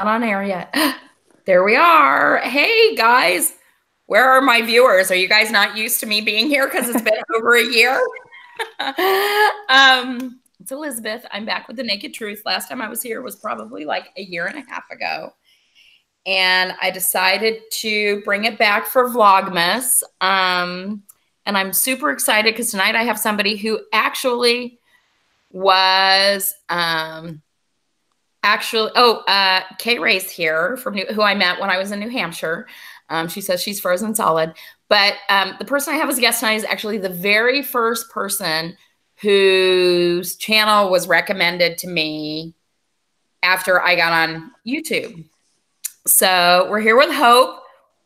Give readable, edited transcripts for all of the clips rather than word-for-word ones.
Not on air yet. There we are. Hey guys, where are my viewers? Are you guys not used to me being here because it's been over a year? It's Elizabeth. I'm back with the Naked Truth. Last time I was here was probably like a year and a half ago. And I decided to bring it back for Vlogmas. And I'm super excited because tonight I have somebody who actually was Kay Ray's here who I met when I was in New Hampshire. She says she's frozen solid. But the person I have as a guest tonight is actually the very first person whose channel was recommended to me after I got on YouTube. So we're here with Hope.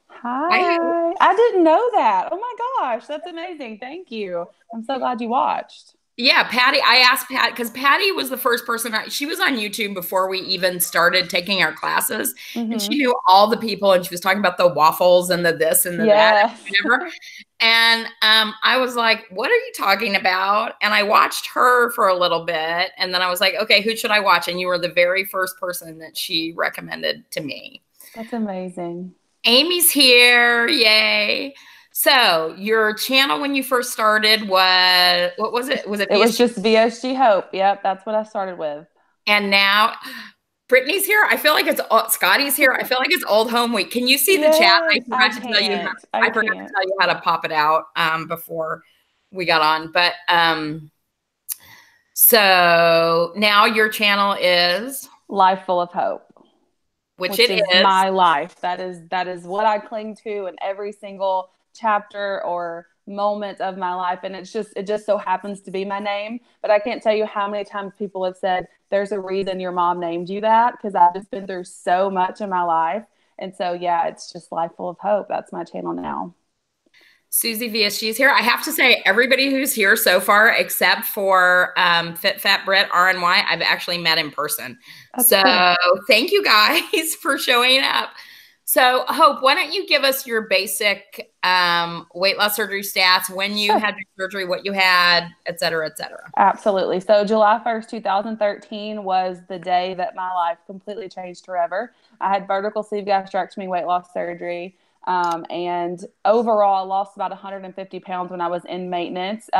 Hi. I didn't know that. Oh my gosh, that's amazing. Thank you. I'm so glad you watched. Yeah, Patty. I asked Pat because Patty was the first person. She was on YouTube before we even started taking our classes, and she knew all the people. And she was talking about the waffles and the this and the that, and whatever. And I was like, "What are you talking about?" And I watched her for a little bit, and then I was like, "Okay, who should I watch?" And you were the very first person that she recommended to me. That's amazing. Amy's here, yay! So your channel when you first started was, what was it? Was it VSG? It was just VSG Hope. Yep, that's what I started with. And now Brittany's here. I feel like it's Scotty's here. I feel like it's old home week. Can you see the chat? I forgot to tell you. I forgot to tell you how to pop it out before we got on. But so now your channel is Life Full of Hope, which it is my life. That is what I cling to in every single chapter or moment of my life, and it just so happens to be my name. But I can't tell you how many times people have said there's a reason your mom named you that, because I've just been through so much in my life. And so yeah, it's just Life Full of Hope. That's my channel now. Susie VSG is here. I have to say, everybody who's here so far, except for Fit Fat Brit RNY, I've actually met in person. That's cool. Thank you guys for showing up. So Hope, why don't you give us your basic weight loss surgery stats, when you had your surgery, what you had, et cetera, et cetera. Absolutely. So July 1st, 2013 was the day that my life completely changed forever. I had vertical sleeve gastrectomy weight loss surgery. And overall, I lost about 150 pounds when I was in maintenance.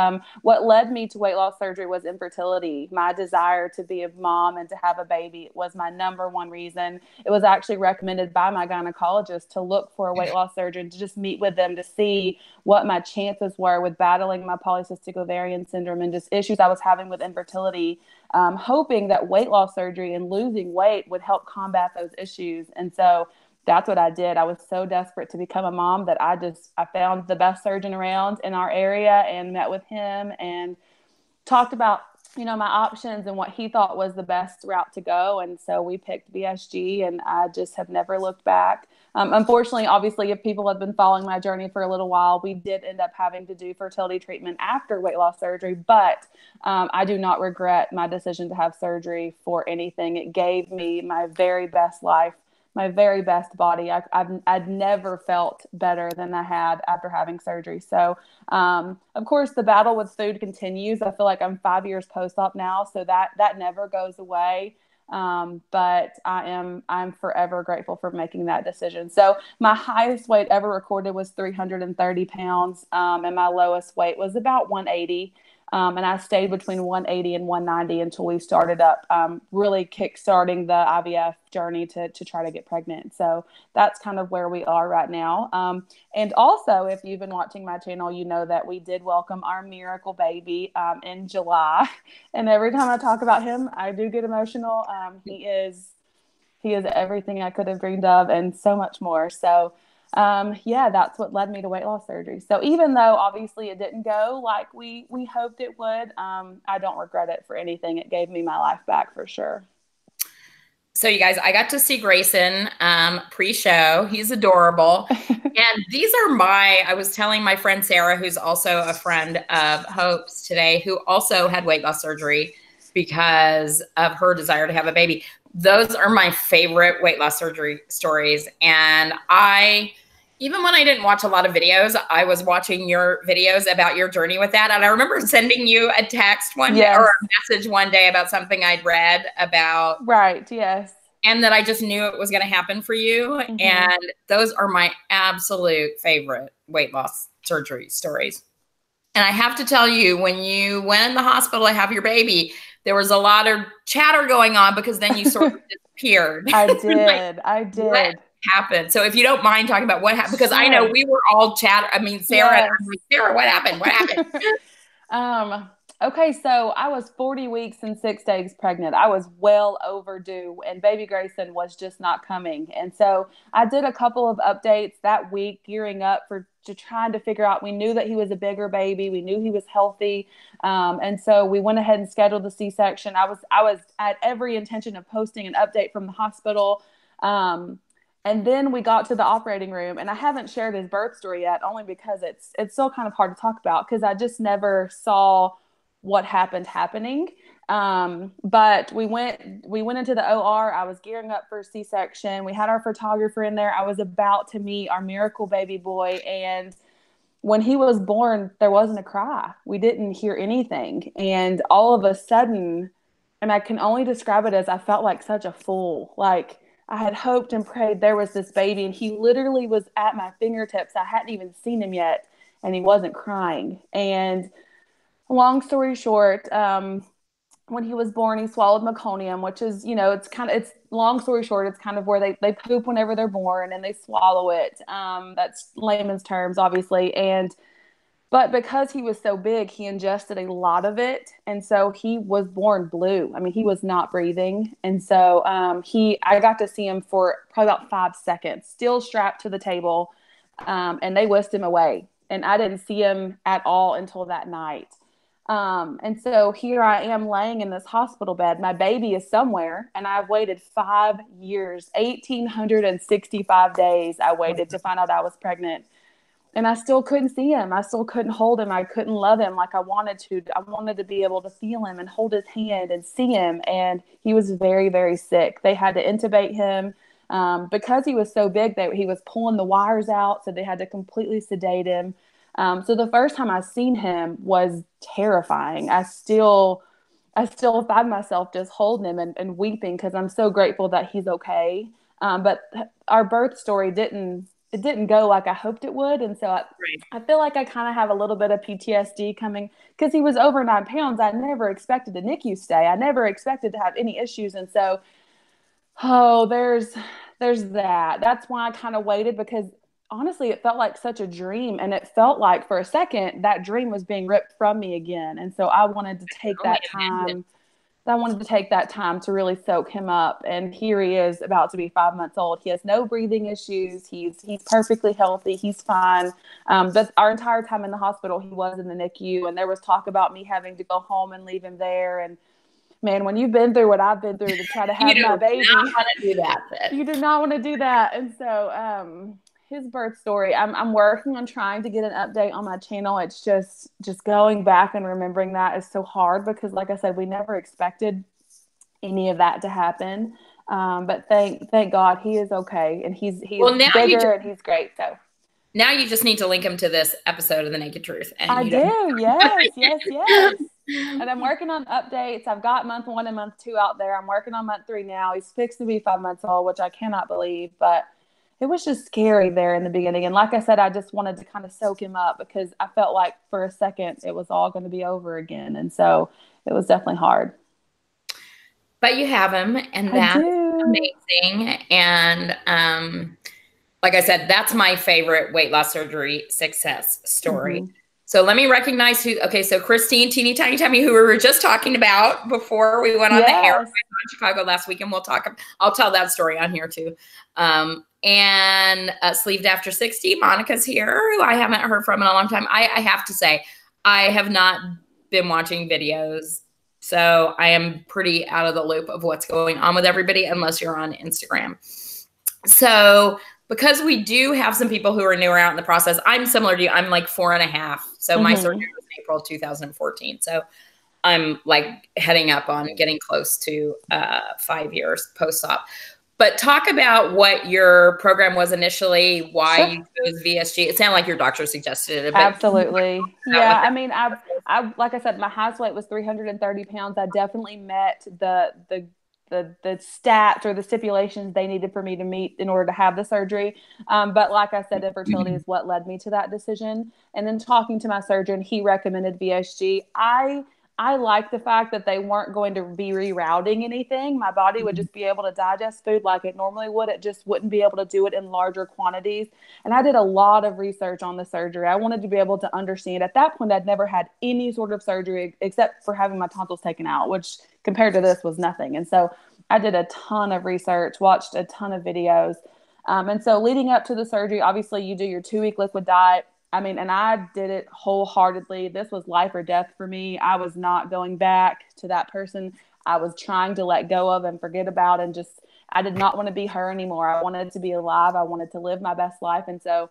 What led me to weight loss surgery was infertility. My desire to be a mom and to have a baby was my number one reason. It was actually recommended by my gynecologist to look for a weight loss surgeon, to just meet with them to see what my chances were with battling my polycystic ovarian syndrome and just issues I was having with infertility, hoping that weight loss surgery and losing weight would help combat those issues. And so that's what I did. I was so desperate to become a mom that I found the best surgeon around in our area and met with him and talked about, my options and what he thought was the best route to go. And so we picked VSG, and I just have never looked back. Unfortunately, obviously, if people have been following my journey for a little while, we did end up having to do fertility treatment after weight loss surgery, but I do not regret my decision to have surgery for anything. It gave me my very best life, my very best body. I'd never felt better than I had after having surgery. So, of course, the battle with food continues. I feel like I'm 5 years post-op now, so that never goes away. But I'm forever grateful for making that decision. So my highest weight ever recorded was 330 pounds, and my lowest weight was about 180. And I stayed between 180 and 190 until we started up, really kickstarting the IVF journey to try to get pregnant. So that's kind of where we are right now. And also, if you've been watching my channel, you know that we did welcome our miracle baby in July. And every time I talk about him, I do get emotional. He is everything I could have dreamed of and so much more. So yeah, that's what led me to weight loss surgery. So even though obviously it didn't go like we hoped it would, I don't regret it for anything. It gave me my life back for sure. So you guys, I got to see Grayson pre-show. He's adorable. And these are I was telling my friend Sarah, who's also a friend of Hope's today, who also had weight loss surgery because of her desire to have a baby. Those are my favorite weight loss surgery stories. And even when I didn't watch a lot of videos, I was watching your videos about your journey with that. And I remember sending you a text one day or a message one day about something I'd read about. Right. Yes. and that I just knew it was going to happen for you. And those are my absolute favorite weight loss surgery stories. And I have to tell you, when you went in the hospital to have your baby, there was a lot of chatter going on because then you sort of disappeared. I did. Like, I did. what happened? So if you don't mind talking about what happened, because I know we were all chatter. I mean, Sarah, Yes. and I'm like, Sarah, what happened? What happened? Okay, so I was 40 weeks and 6 days pregnant. I was well overdue, and baby Grayson was just not coming. And so I did a couple of updates that week, gearing up to trying to figure out. We knew that he was a bigger baby. We knew he was healthy, and so we went ahead and scheduled the C-section. I was at every intention of posting an update from the hospital. And then we got to the operating room, and I haven't shared his birth story yet, only because it's still kind of hard to talk about because I just never saw what happened happening. But we went into the OR. I was gearing up for a C-section. We had our photographer in there. I was about to meet our miracle baby boy. And when he was born, there wasn't a cry. We didn't hear anything. And all of a sudden, and I can only describe it as I felt like such a fool. Like I had hoped and prayed there was this baby, and he literally was at my fingertips. I hadn't even seen him yet, and he wasn't crying. And long story short, when he was born, he swallowed meconium, which is, it's long story short, it's kind of where they poop whenever they're born and they swallow it. That's layman's terms, obviously. But because he was so big, he ingested a lot of it. And so he was born blue. I mean, he was not breathing. And so I got to see him for probably about 5 seconds, still strapped to the table. And they whisked him away. And I didn't see him at all until that night. And so here I am laying in this hospital bed. My baby is somewhere, and I've waited 5 years, 1,865 days. I waited to find out I was pregnant, and I still couldn't see him. I still couldn't hold him. I couldn't love him like I wanted to. I wanted to be able to feel him and hold his hand and see him. And he was very, very sick. They had to intubate him. Because he was so big, he was pulling the wires out. So they had to completely sedate him. So the first time I seen him was terrifying. I still find myself just holding him and weeping because I'm so grateful that he's okay. But our birth story didn't go like I hoped it would. And so I feel like I kind of have a little bit of PTSD coming because he was over 9 pounds. I never expected a NICU stay. I never expected to have any issues. And so, there's that. That's why I kind of waited because honestly, it felt like such a dream. And it felt like for a second that dream was being ripped from me again. And so I wanted to take that time. I wanted to take that time to really soak him up. And here he is about to be 5 months old. He has no breathing issues. He's perfectly healthy. He's fine. But our entire time in the hospital, he was in the NICU, and there was talk about me having to go home and leave him there. And man, when you've been through what I've been through to try to have my baby, you do not want to do that. You do not want to do that. And so, his birth story, I'm working on trying to get an update on my channel. It's just going back and remembering that is so hard because, like I said, we never expected any of that to happen. But thank God he is okay, and he's bigger and he's great. So now you just need to link him to this episode of The Naked Truth. And I do. Yes. And I'm working on updates. I've got month 1 and month 2 out there. I'm working on month 3 now. He's fixed to be 5 months old, which I cannot believe, but it was just scary there in the beginning. And like I said, I just wanted to kind of soak him up because I felt like for a second it was all going to be over again. And so it was definitely hard. But you have him, and that's amazing. And like I said, that's my favorite weight loss surgery success story. So let me recognize so Christine, Teeny Tiny Tummy, who we were just talking about before we went on the air in Chicago last week, and I'll tell that story on here too. And Sleeved After 60, Monica's here, who I haven't heard from in a long time. I have to say, I have not been watching videos, so I am pretty out of the loop of what's going on with everybody, unless you're on Instagram. So because we do have some people who are newer out in the process, I'm similar to you. I'm like 4.5. So my surgery was in April 2014. So I'm like heading up on getting close to 5 years post-op. But talk about what your program was initially, why you chose VSG. It sounded like your doctor suggested it. Absolutely. Yeah. I mean, I like I said, my highest weight was 330 pounds. I definitely met the the stats or the stipulations they needed for me to meet in order to have the surgery. But like I said, infertility is what led me to that decision. And then talking to my surgeon, he recommended VSG. I like the fact that they weren't going to be rerouting anything. My body would just be able to digest food like it normally would. It just wouldn't be able to do it in larger quantities. And I did a lot of research on the surgery. I wanted to be able to understand. At that point, I'd never had any sort of surgery except for having my tonsils taken out, which compared to this was nothing. And so I did a ton of research, watched a ton of videos. And so leading up to the surgery, obviously you do your 2-week liquid diet. I mean, and I did it wholeheartedly. This was life or death for me. I was not going back to that person I was trying to let go of and forget about. And just, I did not want to be her anymore. I wanted to be alive. I wanted to live my best life. And so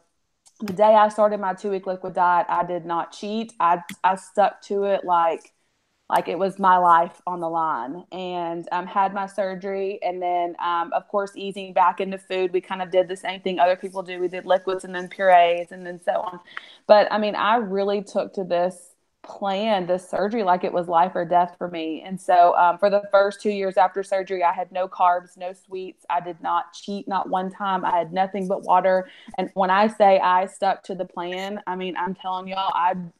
the day I started my 2-week liquid diet, I did not cheat. I stuck to it like it was my life on the line, and had my surgery. And then, of course, easing back into food, we kind of did the same thing other people do. We did liquids and then purees and then so on. But I mean, I really took to this surgery, like it was life or death for me. And so for the first 2 years after surgery, I had no carbs, no sweets. I did not cheat, not one time. I had nothing but water. And when I say I stuck to the plan, I mean, I'm telling y'all,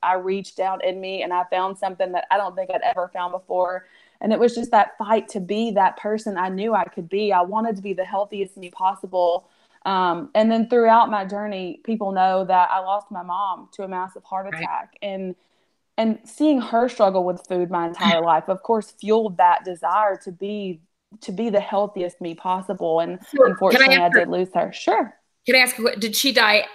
I reached down in me and I found something that I don't think I'd ever found before. And it was just that fight to be that person I knew I could be. I wanted to be the healthiest me possible. And then throughout my journey, people know that I lost my mom to a massive heart attack. Right. And seeing her struggle with food my entire life, of course, fueled that desire to be the healthiest me possible. And So unfortunately, I did lose her. Sure. Can I ask, did she die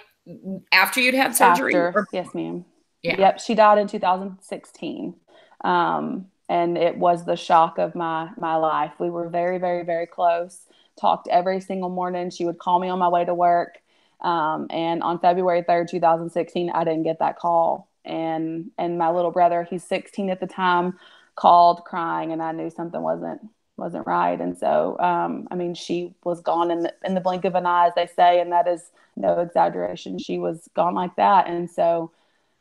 after you'd had surgery? After, yes, ma'am. Yeah. Yep, she died in 2016. And it was the shock of my life. We were very, very, very close. Talked every single morning. She would call me on my way to work. And on February 3rd, 2016, I didn't get that call. And my little brother, he's 16 at the time, called crying, and I knew something wasn't right. And so, I mean, she was gone in the blink of an eye, as they say, and that is no exaggeration. She was gone like that. And so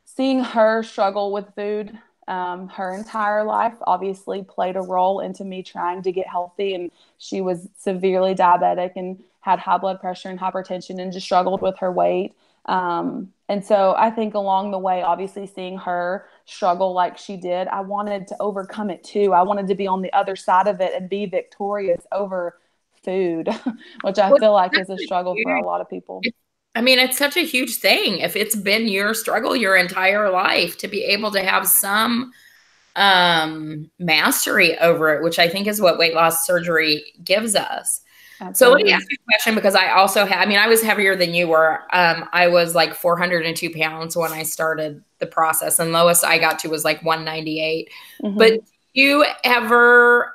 seeing her struggle with food, her entire life obviously played a role into me trying to get healthy. And she was severely diabetic and had high blood pressure and hypertension and just struggled with her weight. And so I think along the way, obviously seeing her struggle like she did, I wanted to overcome it too. I wanted to be on the other side of it and be victorious over food, which I feel like is a struggle for a lot of people. I mean, it's such a huge thing. If it's been your struggle your entire life, to be able to have some mastery over it, which I think is what weight loss surgery gives us. Absolutely. So let me ask you a question, because I also I mean, I was heavier than you were. I was like 402 pounds when I started the process, and lowest I got to was like 198. Mm-hmm. But you ever,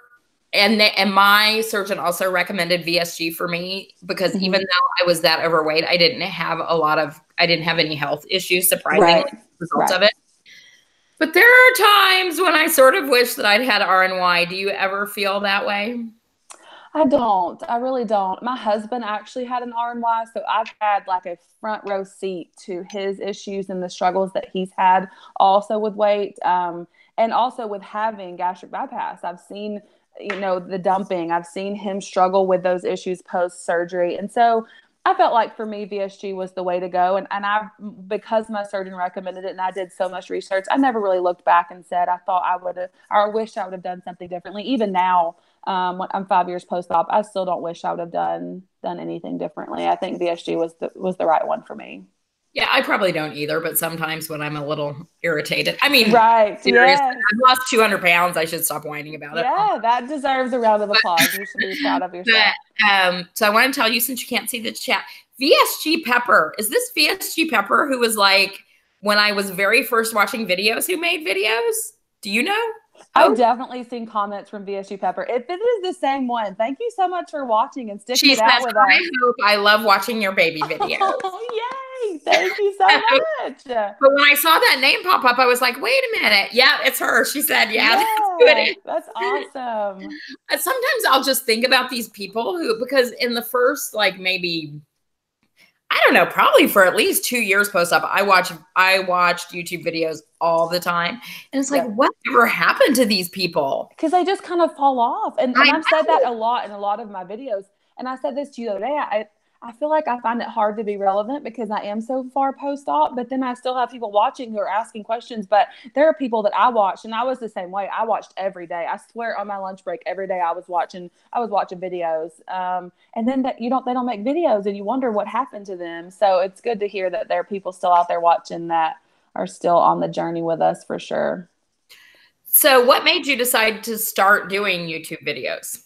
and my surgeon also recommended VSG for me, because mm-hmm. even though I was that overweight, I didn't have any health issues, surprisingly, as a result of it. But there are times when I sort of wish that I'd had RNY. Do you ever feel that way? I don't. I really don't. My husband actually had an RNY, so I've had like a front row seat to his issues and the struggles that he's had also with weight, and also with having gastric bypass. I've seen, the dumping. I've seen him struggle with those issues post-surgery. And so I felt like for me, VSG was the way to go. And because my surgeon recommended it and I did so much research, I never really looked back and said, I thought I would have, or I wish I would have done something differently. Even now, when I'm 5 years post-op, I still don't wish I would have done anything differently. I think VSG was the right one for me. Yeah, I probably don't either, but sometimes when I'm a little irritated, I mean, right? Yes. I've lost 200 pounds. I should stop whining about it. Yeah, that deserves a round of applause. You should be proud of yourself. So I want to tell you, since you can't see the chat, VSG Pepper, is this VSG Pepper who was like, when I was very first watching videos, who made videos? Do you know? I've definitely seen comments from VSG Pepper. If it is the same one, thank you so much for watching and sticking it out with us. I love watching your baby videos. Oh, yay. Thank you so much. But when I saw that name pop up, I was like, wait a minute. Yeah, it's her. She said, yeah, that's good. That's awesome. Sometimes I'll just think about these people because in the first, like, maybe, I don't know, probably for at least 2 years post-op. I watched YouTube videos all the time. And it's like, Yep. whatever happened to these people? Because they just kind of fall off. And I I've said that know. a lot in a lot of my videos. And I said this to you the other day. I feel like I find it hard to be relevant because I am so far post-op, but then I still have people watching who are asking questions. But there are people that I watched, and I was the same way. I watched every day. I swear on my lunch break, every day I was watching videos. And then they don't make videos, and you wonder what happened to them. So it's good to hear that there are people still out there watching that are still on the journey with us for sure. So what made you decide to start doing YouTube videos?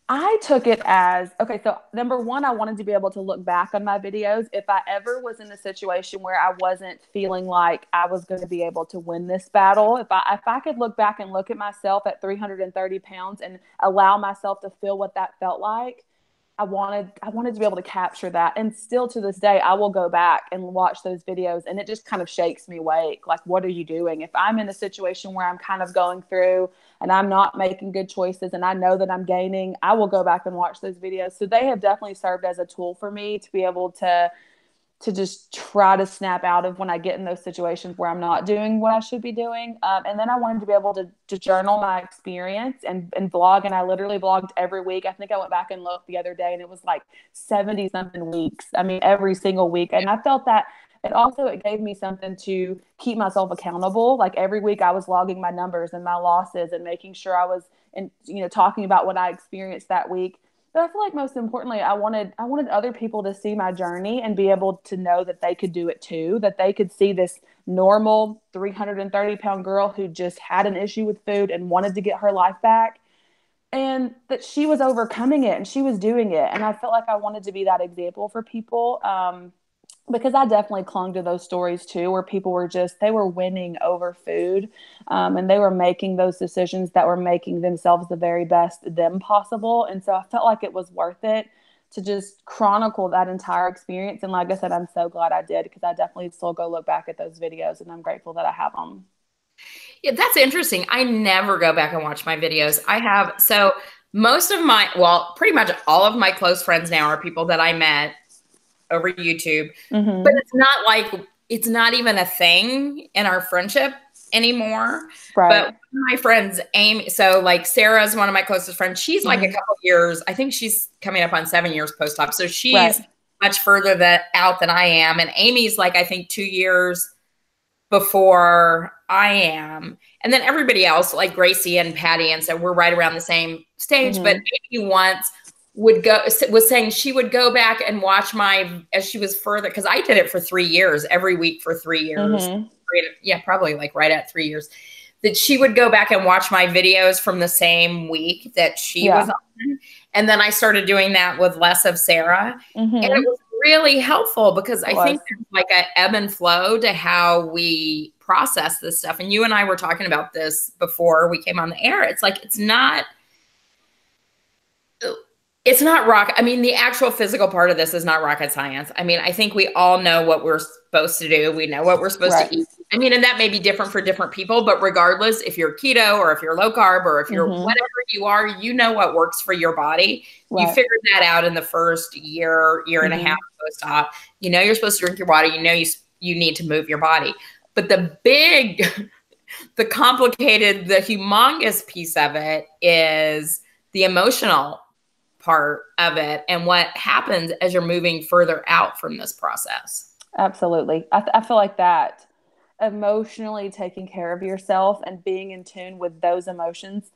I took it as okay. So, number one, I wanted to be able to look back on my videos. If I ever was in a situation where I wasn't feeling like I was going to be able to win this battle, if I could look back and look at myself at 330 pounds and allow myself to feel what that felt like, I wanted to be able to capture that. And still to this day, I will go back and watch those videos and it just kind of shakes me awake. Like, what are you doing? If I'm in a situation where I'm kind of going through and I'm not making good choices and I know that I'm gaining, I will go back and watch those videos. So they have definitely served as a tool for me to be able to just try to snap out of when I get in those situations where I'm not doing what I should be doing. And then I wanted to be able to journal my experience and vlog. And I literally vlogged every week. I think I went back and looked the other day and it was like 70 something weeks. I mean, every single week. And I felt that it gave me something to keep myself accountable. Like every week I was logging my numbers and my losses and making sure I was, and talking about what I experienced that week. But I feel like most importantly, I wanted other people to see my journey and be able to know that they could do it too, that they could see this normal 330-pound girl who just had an issue with food and wanted to get her life back, and that she was overcoming it and she was doing it. And I felt like I wanted to be that example for people. Because I definitely clung to those stories too, where people they were winning over food, and they were making those decisions that were making themselves the very best them possible. And so I felt like it was worth it to just chronicle that entire experience. And like I said, I'm so glad I did because I definitely still go look back at those videos and I'm grateful that I have them. Yeah, that's interesting. I never go back and watch my videos. I have, so most of my, well, pretty much all of my close friends now are people that I met over YouTube, but Mm-hmm. it's not even a thing in our friendship anymore. But Right. one of my friends, Amy, so like Sarah is one of my closest friends. She's like a Mm-hmm. couple years, I think she's coming up on 7 years post-op. So she's Right. much further out than I am. And Amy's like, I think 2 years before I am. And then everybody else, like Gracie and Patty, and so we're right around the same stage. But Mm-hmm. Amy once was saying she would go back and watch as she was further, because I did it for 3 years, every week for 3 years. Mm-hmm. Yeah, probably like right at 3 years. That she would go back and watch my videos from the same week that she was Yeah. on. And then I started doing that with less of Sarah. And it Mm-hmm. was really helpful because It I was. think there's like an ebb and flow to how we process this stuff. And you and I were talking about this before we came on the air. It's like, it's not rock. I mean, the actual physical part of this is not rocket science. I mean, I think we all know what we're supposed to do. We know what we're supposed Right. to eat. I mean, and that may be different for different people, but regardless, if you're keto or if you're low carb or if you're Mm-hmm. whatever you are, you know what works for your body. You Right. figured that out in the first year and a half Mm-hmm. post-op. You know you're supposed to drink your water. You know you need to move your body. But the complicated, the humongous piece of it is the emotional part of it and what happens as you're moving further out from this process. Absolutely. I feel like that emotionally taking care of yourself and being in tune with those emotions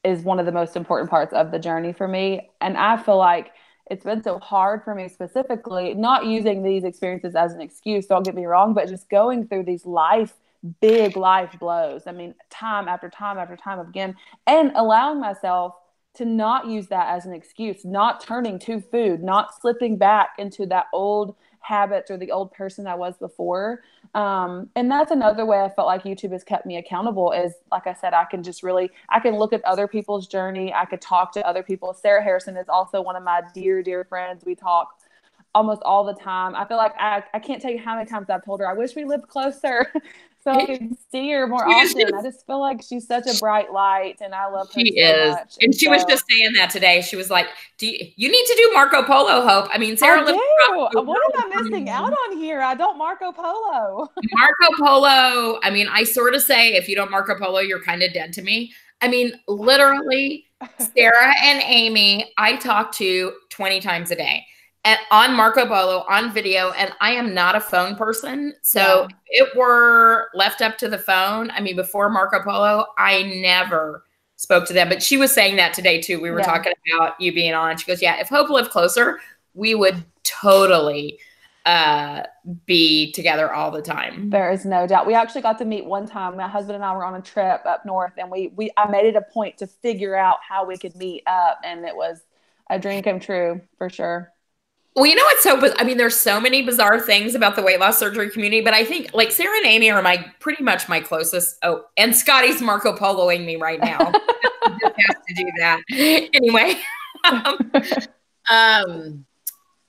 is one of the most important parts of the journey for me. And I feel like it's been so hard for me specifically, not using these experiences as an excuse, don't get me wrong, but just going through these big life blows. I mean, time after time after time again, and allowing myself to not use that as an excuse, not turning to food, not slipping back into that old habits or the old person I was before. And that's another way I felt like YouTube has kept me accountable is, like I said, I can look at other people's journey. I could talk to other people. Sarah Harrison is also one of my dear, dear friends. We talk almost all the time. I feel like I can't tell you how many times I've told her, I wish we lived closer. so I can see her more often. I just feel like she's such a bright light, and I love her She so is. much. And she was just saying that today. She was like, you need to do Marco Polo, Hope. I mean, Sarah I lives do. across the What am I world missing from out me. on here? I don't Marco Polo. Marco Polo. I mean, I sort of say if you don't Marco Polo, you're kind of dead to me. I mean, literally, Sarah and Amy, I talk to 20 times a day on Marco Polo on video, and I am not a phone person. So if it were left up to the phone, I mean, before Marco Polo, I never spoke to them. But she was saying that today too. We were talking about you being on. She goes, yeah, if Hope lived closer, we would totally be together all the time. There is no doubt. We actually got to meet one time. My husband and I were on a trip up north, and I made it a point to figure out how we could meet up, and it was a dream come true for sure. Well, you know what's so, I mean, there's so many bizarre things about the weight loss surgery community, but I think like Sarah and Amy are pretty much my closest. Oh, and Scotty's Marco Poloing me right now. He just has to do that. Anyway.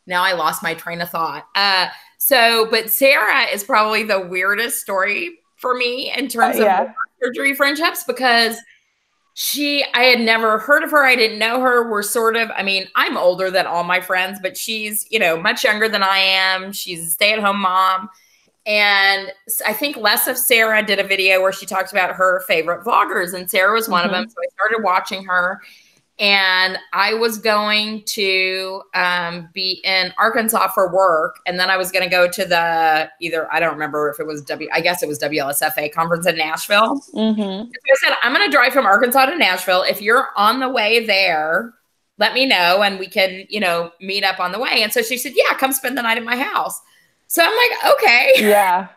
Now I lost my train of thought. But Sarah is probably the weirdest story for me in terms of surgery friendships, because I had never heard of her. I didn't know her. We're sort of, I mean, I'm older than all my friends, but she's, much younger than I am. She's a stay-at-home mom. And I think Less of Sarah did a video where she talked about her favorite vloggers, and Sarah was one of them. So I started watching her. And I was going to be in Arkansas for work. And then I was going to go to I don't remember if it was I guess it was WLSFA conference in Nashville. Mm-hmm. So I said, I'm going to drive from Arkansas to Nashville. If you're on the way there, let me know and we can, meet up on the way. And so she said, yeah, come spend the night at my house. So I'm like, okay. Yeah.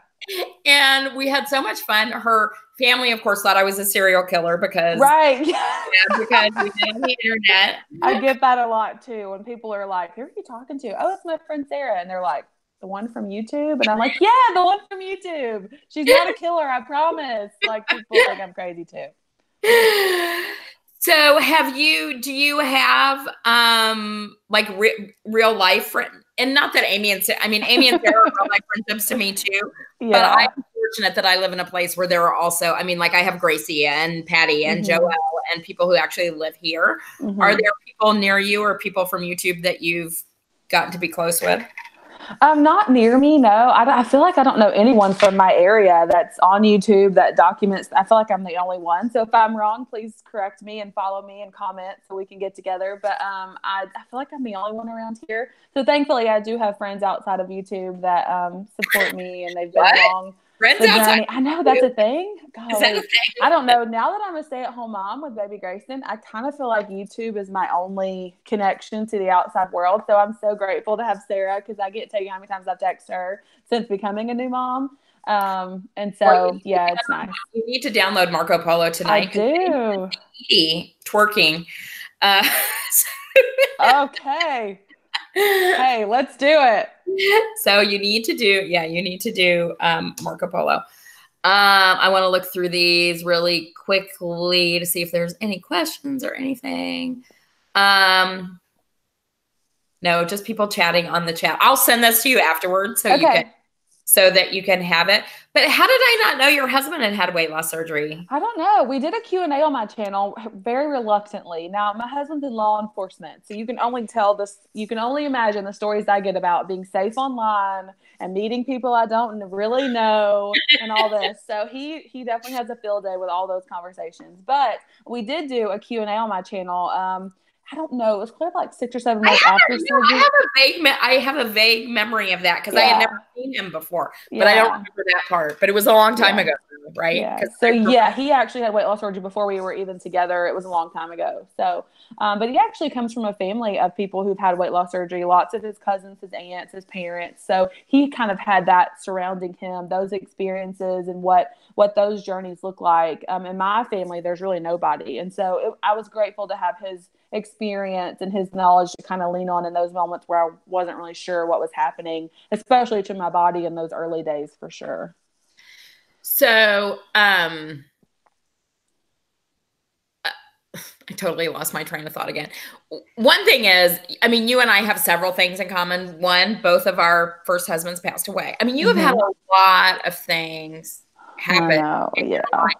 And we had so much fun. Her family, of course, thought I was a serial killer because because we did on the internet. I get that a lot too. When people are like, who are you talking to? Oh, it's my friend Sarah. And they're like, the one from YouTube? And I'm like, yeah, the one from YouTube. She's not a killer, I promise. Like, people think I'm crazy too. So do you have real life friends? And not that Amy and Sarah are real life friendships to me too. Yeah. But I'm fortunate that I live in a place where there are also, I have Gracie and Patty and Joelle and people who actually live here. Are there people near you or people from YouTube that you've gotten to be close with? Not near me, no. I feel like I don't know anyone from my area that's on YouTube that documents. I feel like I'm the only one. So if I'm wrong, please correct me and follow me and comment so we can get together. But I feel like I'm the only one around here. So thankfully, I do have friends outside of YouTube that support me, and they've been along. Friends outside. I know that's a thing. Golly. Is that a thing? I don't know. Now that I'm a stay-at-home mom with baby Grayson, I kind of feel like YouTube is my only connection to the outside world. So I'm so grateful to have Sarah, because I get to tell you how many times I've texted her since becoming a new mom. And so, it's nice. You need to download Marco Polo tonight. I do. Twerking. Okay. Hey, let's do it. So you need to do Marco Polo. I want to look through these really quickly to see if there's any questions or anything. No, just people chatting on the chat. I'll send this to you afterwards so that you can have it. But how did I not know your husband had weight loss surgery? I don't know. We did a Q&A on my channel very reluctantly. Now, my husband's in law enforcement, so you can only imagine the stories I get about being safe online and meeting people I don't really know and all this. So he definitely has a field day with all those conversations. But we did do a Q&A on my channel. I don't know. It was probably like 6 or 7 months after surgery. I have a vague memory of that because I had never seen him before, but I don't remember that part. But it was a long time ago, right? Yeah. So he actually had weight loss surgery before we were even together. It was a long time ago. So, but he actually comes from a family of people who've had weight loss surgery. Lots of his cousins, his aunts, his parents. So he kind of had that surrounding him, those experiences and what those journeys look like. In my family, there's really nobody, and so I was grateful to have his experience and his knowledge to kind of lean on in those moments where I wasn't really sure what was happening, especially to my body in those early days, for sure. So, I totally lost my train of thought again. One thing is, you and I have several things in common. One, both of our first husbands passed away. You have had a lot of things happen know. in Yeah. your life.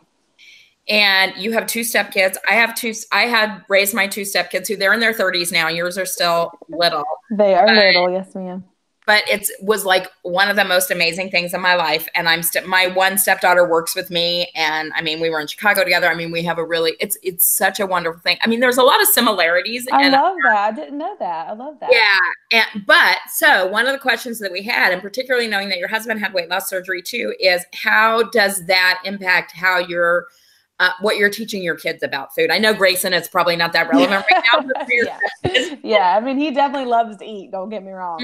And you have 2 stepkids. I had raised my 2 stepkids who they're in their 30s now. Yours are still little. They are little. Yes, ma'am. But it was like one of the most amazing things in my life. And my one stepdaughter works with me. And I mean, we were in Chicago together. I mean, we have it's such a wonderful thing. I mean, there's a lot of similarities. I love that. I didn't know that. I love that. Yeah. But so one of the questions that we had, and particularly knowing that your husband had weight loss surgery too, is how does that impact how you're what you're teaching your kids about food? I know Grayson, it's probably not that relevant right now. Yeah. I mean, he definitely loves to eat. Don't get me wrong.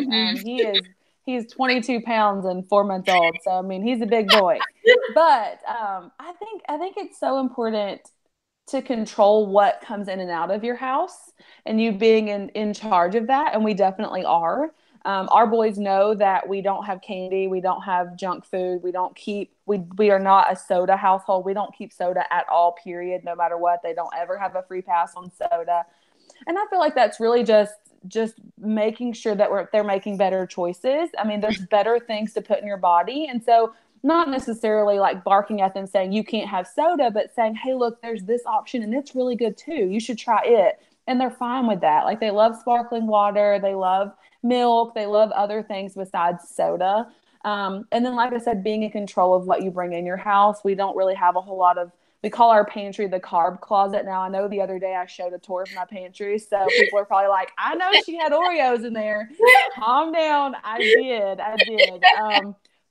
He's 22 pounds and 4 months old. So, I mean, he's a big boy, but, I think it's so important to control what comes in and out of your house and you being in charge of that. And we definitely are. Our boys know that we don't have candy. We don't have junk food. We are not a soda household. We don't keep soda at all, period. No matter what, they don't ever have a free pass on soda. And I feel like that's really just making sure that they're making better choices. I mean, there's better things to put in your body. And so not necessarily like barking at them saying you can't have soda, but saying, hey, look, there's this option and it's really good too. You should try it. And they're fine with that. Like they love sparkling water. They love milk. They love other things besides soda. And then, like I said, being in control of what you bring in your house. We don't really have a whole lot of, we call our pantry the carb closet. Now, I know the other day I showed a tour of my pantry. So people are probably like, I know she had Oreos in there. Calm down. I did.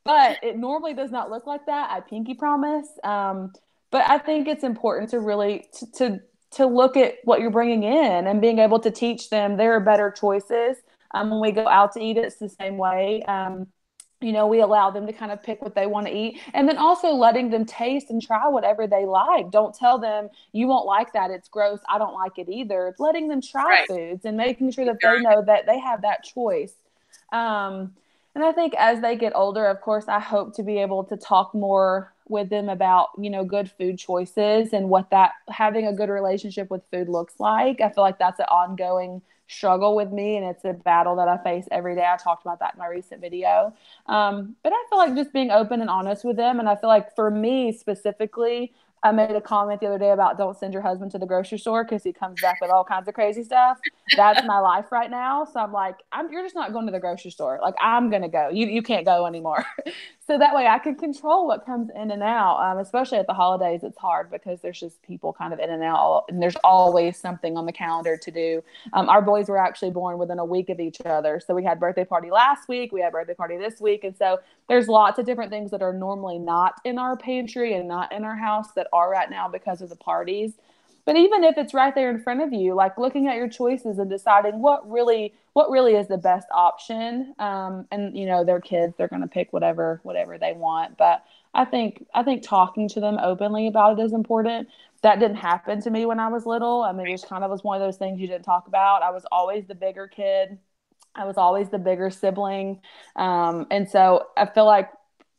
But it normally does not look like that. I pinky promise. But I think it's important to really to look at what you're bringing in and being able to teach them there are better choices. When we go out to eat, it's the same way. We allow them to kind of pick what they want to eat, and then also letting them taste and try whatever they like. Don't tell them you won't like that. It's gross. I don't like it either. Letting them try foods and making sure that they know that they have that choice. And I think as they get older, of course, I hope to be able to talk more with them about, good food choices and what that having a good relationship with food looks like. I feel like that's an ongoing struggle with me, and it's a battle that I face every day. I talked about that in my recent video. But I feel like just being open and honest with them. And I feel like for me specifically, I made a comment the other day about don't send your husband to the grocery store because he comes back with all kinds of crazy stuff. That's my life right now. So I'm like, you're just not going to the grocery store. Like, I'm going to go. You can't go anymore. So that way I can control what comes in and out. Especially at the holidays, it's hard because there's just people kind of in and out, and there's always something on the calendar to do. Our boys were actually born within a week of each other. So we had birthday party last week. We had birthday party this week. And so there's lots of different things that are normally not in our pantry and not in our house that are right now because of the parties. But even if it's right there in front of you, like looking at your choices and deciding what really is the best option. And their kids, they're going to pick whatever they want. But I think talking to them openly about it is important. That didn't happen to me when I was little. I mean, it just kind of was one of those things you didn't talk about. I was always the bigger kid. I was always the bigger sibling. And so I feel like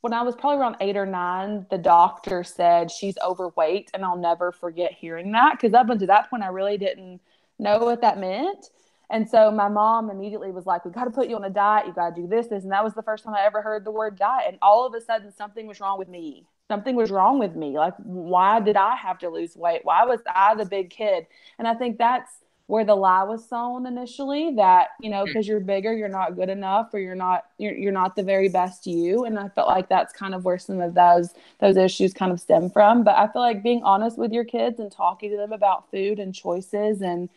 when I was probably around 8 or 9, the doctor said she's overweight. And I'll never forget hearing that, because up until that point, I really didn't know what that meant. And so my mom immediately was like, we got to put you on a diet. You got to do this. And that was the first time I ever heard the word diet. And all of a sudden, something was wrong with me. Something was wrong with me. Like, why did I have to lose weight? Why was I the big kid? And I think that's where the lie was sown initially, that, because you're bigger, you're not good enough, or you're not the very best you. And I felt like that's kind of where some of those issues kind of stem from. But I feel like being honest with your kids and talking to them about food and choices, and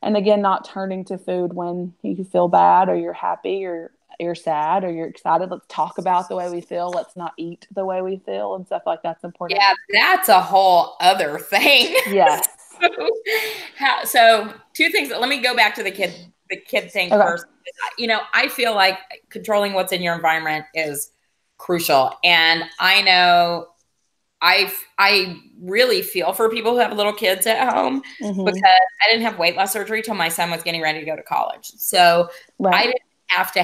again, not turning to food when you feel bad or you're happy or you're sad or you're excited. Let's talk about the way we feel. Let's not eat the way we feel and stuff like that's important. Yeah, that's a whole other thing. Yes. So 2 things. Let me go back to the kid thing first. I feel like controlling what's in your environment is crucial. And I know I really feel for people who have little kids at home, because I didn't have weight loss surgery till my son was getting ready to go to college. So I didn't have to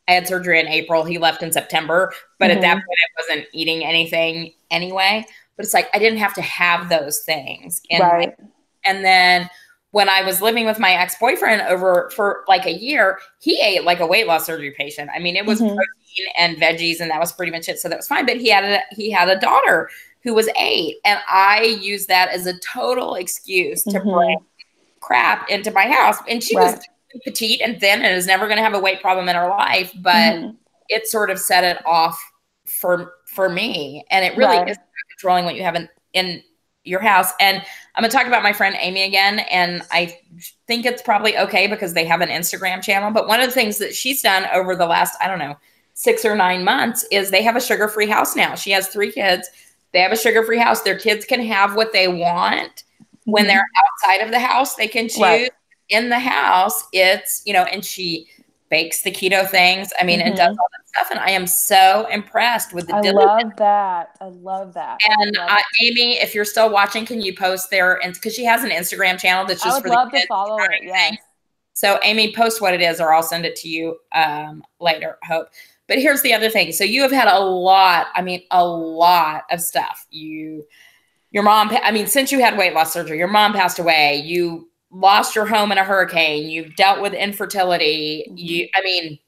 I had surgery in April. He left in September, but at that point I wasn't eating anything anyway. But it's like, I didn't have to have those things. And then when I was living with my ex-boyfriend over for like a year, he ate like a weight loss surgery patient. I mean, it was protein and veggies, and that was pretty much it. So that was fine. But he had a daughter who was 8, and I used that as a total excuse to bring crap into my house. And she was petite and thin and is never going to have a weight problem in her life, but it sort of set it off for me. And it really is controlling what you have in your house. And I'm going to talk about my friend Amy again. And I think it's probably okay because they have an Instagram channel. But one of the things that she's done over the last, I don't know, 6 or 9 months is they have a sugar-free house now. She has 3 kids. They have a sugar-free house. Their kids can have what they want. When they're outside of the house, they can choose. In the house, it's, you know, and she bakes the keto things. I mean, and does all that stuff. And I am so impressed with the diligence. I love that. And Amy, if you're still watching, can you post there? And because she has an Instagram channel that's just for the kids. I would love to follow it. Yes. So Amy, post what it is, or I'll send it to you later, Hope. But here's the other thing. So you have had a lot of stuff. Your mom, I mean, since you had weight loss surgery, your mom passed away. You lost your home in a hurricane. You've dealt with infertility. I mean,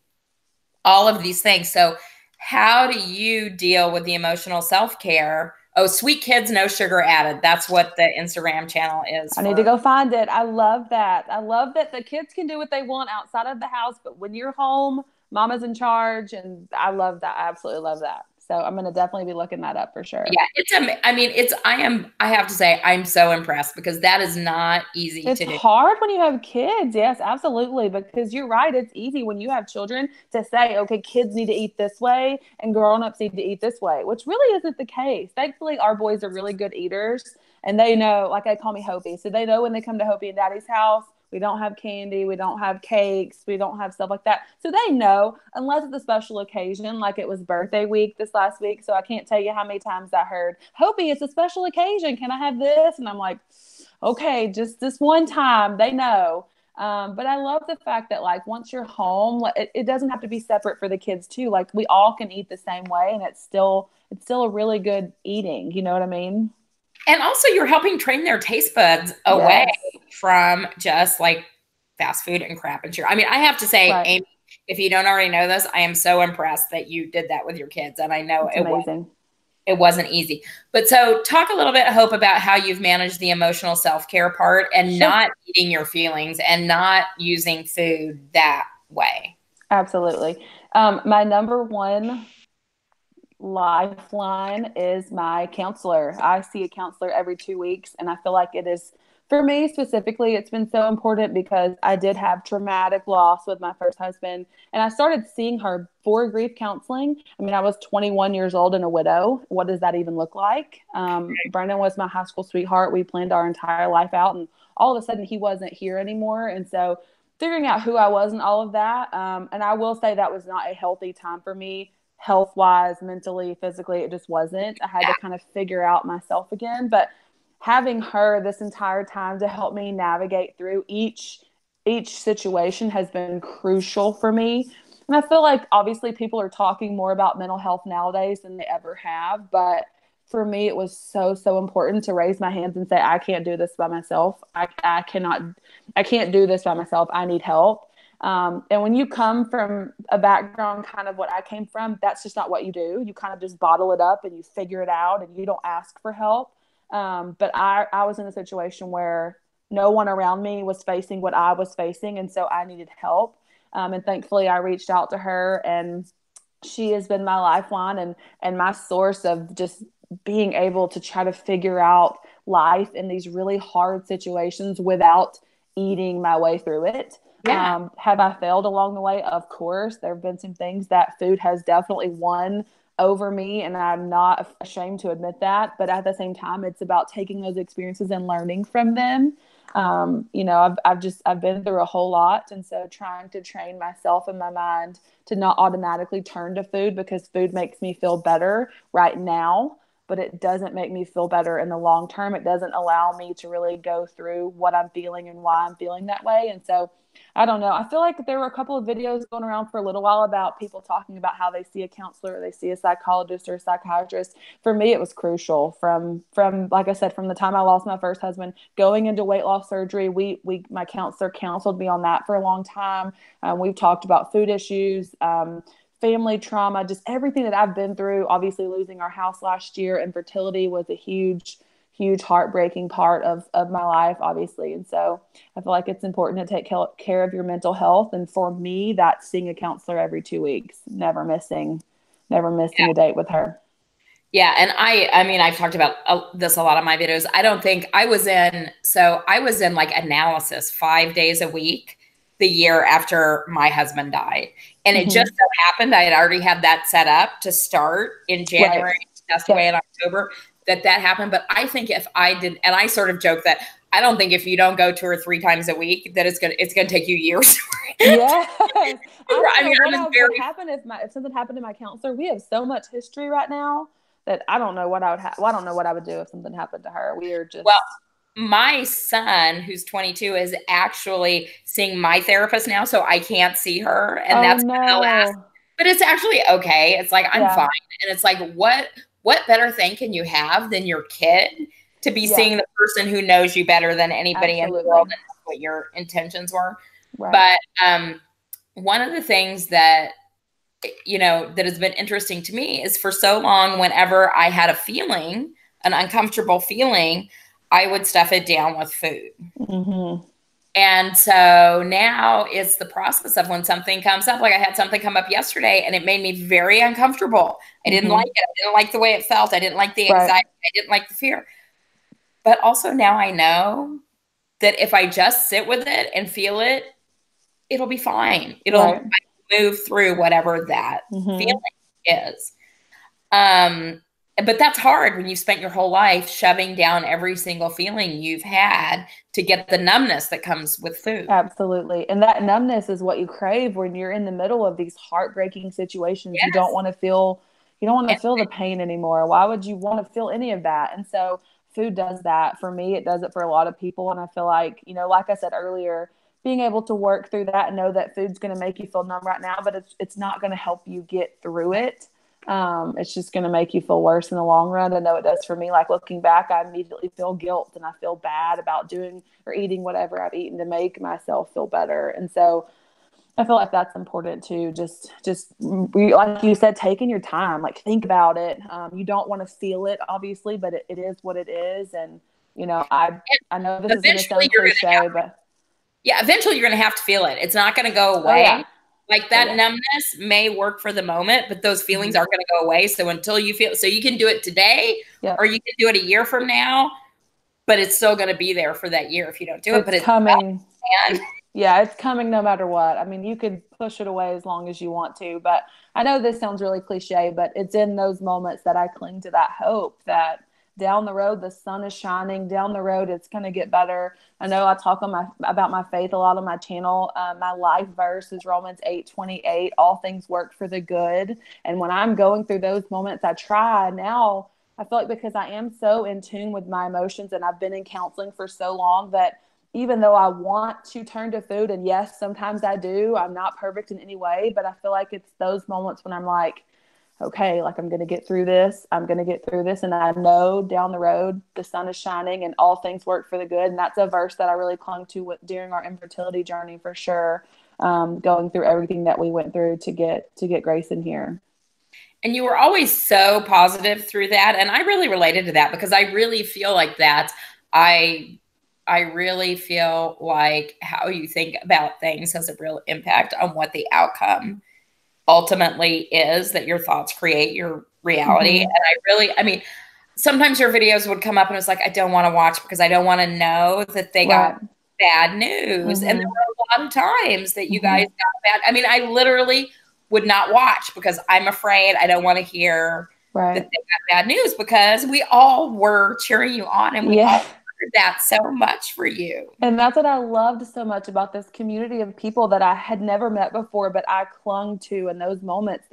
all of these things. So how do you deal with the emotional self-care? Oh, Sweet Kids, No Sugar Added. That's what the Instagram channel is. I need to go find it. I love that. I love that the kids can do what they want outside of the house, but when you're home, Mama's in charge. And I love that. I absolutely love that. So I'm going to definitely be looking that up for sure. Yeah. I have to say, I'm so impressed because that is not easy to do. It's hard when you have kids. Yes, absolutely. Because you're right. It's easy when you have children to say, okay, kids need to eat this way and grown-ups need to eat this way, which really isn't the case. Thankfully, our boys are really good eaters and they know, like they call me Hopi. So they know when they come to Hopi and Daddy's house, we don't have candy. We don't have cakes. We don't have stuff like that. So they know, unless it's a special occasion, like it was birthday week this last week. So I can't tell you how many times I heard, Hopi, it's a special occasion. Can I have this? And I'm like, okay, just this one time. They know. But I love the fact that like once you're home, it doesn't have to be separate for the kids too. Like we all can eat the same way and it's still a really good eating. You know what I mean? And also you're helping train their taste buds away from just like fast food and crap and sugar. I mean, I have to say, Amy, if you don't already know this, I am so impressed that you did that with your kids. And I know it wasn't easy. But so talk a little bit, Hope, about how you've managed the emotional self-care part and not eating your feelings and not using food that way. Absolutely. My number one lifeline is my counselor. I see a counselor every 2 weeks, and I feel like it is, for me specifically, it's been so important because I did have traumatic loss with my first husband, and I started seeing her for grief counseling. I mean, I was 21 years old and a widow. What does that even look like? Brendan was my high school sweetheart. We planned our entire life out, and all of a sudden he wasn't here anymore. And so figuring out who I was and all of that. And I will say that was not a healthy time for me. Health-wise, mentally, physically, it just wasn't. I had to kind of figure out myself again. But having her this entire time to help me navigate through each situation has been crucial for me. And I feel like obviously people are talking more about mental health nowadays than they ever have. But for me, it was so important to raise my hands and say, I can't do this by myself. I can't do this by myself. I need help. And when you come from a background kind of what I came from, that's just not what you do. You kind of just bottle it up and you figure it out and you don't ask for help. But I was in a situation where no one around me was facing what I was facing. And so I needed help. And thankfully I reached out to her, and she has been my lifeline and my source of just being able to try to figure out life in these really hard situations without eating my way through it. Yeah. Have I failed along the way? Of course. There have been some things that food has definitely won over me, and I'm not ashamed to admit that. But at the same time, it's about taking those experiences and learning from them. I've been through a whole lot, and so trying to train myself and my mind to not automatically turn to food, because food makes me feel better right now, but it doesn't make me feel better in the long term. It doesn't allow me to really go through what I'm feeling and why I'm feeling that way. And so I don't know. I feel like there were a couple of videos going around for a little while about people talking about how they see a counselor, or they see a psychologist or a psychiatrist. For me, it was crucial from like I said, from the time I lost my first husband, going into weight loss surgery. My counselor counseled me on that for a long time. We've talked about food issues, family trauma, just everything that I've been through. Obviously, losing our house last year, infertility was a huge heartbreaking part of my life, obviously. And so I feel like it's important to take care of your mental health. And for me, that's seeing a counselor every 2 weeks, never missing a date with her. Yeah, and I mean, I've talked about this a lot of my videos. I don't think I was in like analysis 5 days a week the year after my husband died. And it just so happened I had already had that set up to start in January, passed away in October, that happened. But I think if I did, and I sort of joke that I don't think if you don't go 2 or 3 times a week, that it's gonna take you years. Yes. I I mean, what would happen if something happened to my counselor. We have so much history right now that I don't know what I would I don't know what I would do if something happened to her. We are just well. My son, who's 22, is actually seeing my therapist now, so I can't see her, and that's been the last. But it's actually okay. It's like I'm fine, and it's like what better thing can you have than your kid to be seeing the person who knows you better than anybody in the world, and what your intentions were. But one of the things that that has been interesting to me is for so long, whenever I had a feeling, an uncomfortable feeling, I would stuff it down with food. And so now it's the process of when something comes up, like I had something come up yesterday and it made me very uncomfortable. I didn't like it. I didn't like the way it felt. I didn't like the anxiety. I didn't like the fear. But also now I know that if I just sit with it and feel it, it'll be fine. It'll move through whatever that feeling is. But that's hard when you've spent your whole life shoving down every single feeling you've had to get the numbness that comes with food. Absolutely. And that numbness is what you crave when you're in the middle of these heartbreaking situations. You don't want to feel the pain anymore. Why would you want to feel any of that? And so food does that. For me, it does it for a lot of people. And I feel like, like I said earlier, being able to work through that and know that food's going to make you feel numb right now, but it's not going to help you get through it. It's just going to make you feel worse in the long run. I know it does for me. Like looking back, I immediately feel guilt and I feel bad about doing or eating whatever I've eaten to make myself feel better. And so I feel like that's important too. Just like you said, taking your time, like think about it. You don't want to feel it obviously, but it is what it is. And, I know this is going to sound cliche, but yeah, eventually you're going to have to feel it. It's not going to go away. Like that numbness may work for the moment, but those feelings aren't going to go away. So until you feel, so you can do it today or you can do it a year from now, but it's still going to be there for that year if you don't do it. But it's coming. Yeah, it's coming no matter what. I mean, you could push it away as long as you want to, but I know this sounds really cliche, but it's in those moments that I cling to that hope that down the road, the sun is shining. Down the road, it's going to get better. I know I talk about my faith a lot on my channel. My life verse is Romans 8:28. All things work for the good. And when I'm going through those moments, I try now. I feel like because I am so in tune with my emotions and I've been in counseling for so long that even though I want to turn to food, and yes, sometimes I do, I'm not perfect in any way, but I feel like it's those moments when I'm like, okay, like I'm going to get through this. I'm going to get through this. And I know down the road, the sun is shining and all things work for the good. And that's a verse that I really clung to during our infertility journey for sure. Going through everything that we went through to get Grayson here. And you were always so positive through that. And I really related to that because I really feel like that. I really feel like how you think about things has a real impact on what the outcome ultimately is, that your thoughts create your reality. And I mean, sometimes your videos would come up and it's like, I don't want to watch because I don't want to know that they got bad news. And there were a lot of times that you guys got bad. I mean, I literally would not watch because I'm afraid I don't want to hear that they got bad news because we all were cheering you on and we all that so much for you. And that's what I loved so much about this community of people that I had never met before, but I clung to in those moments.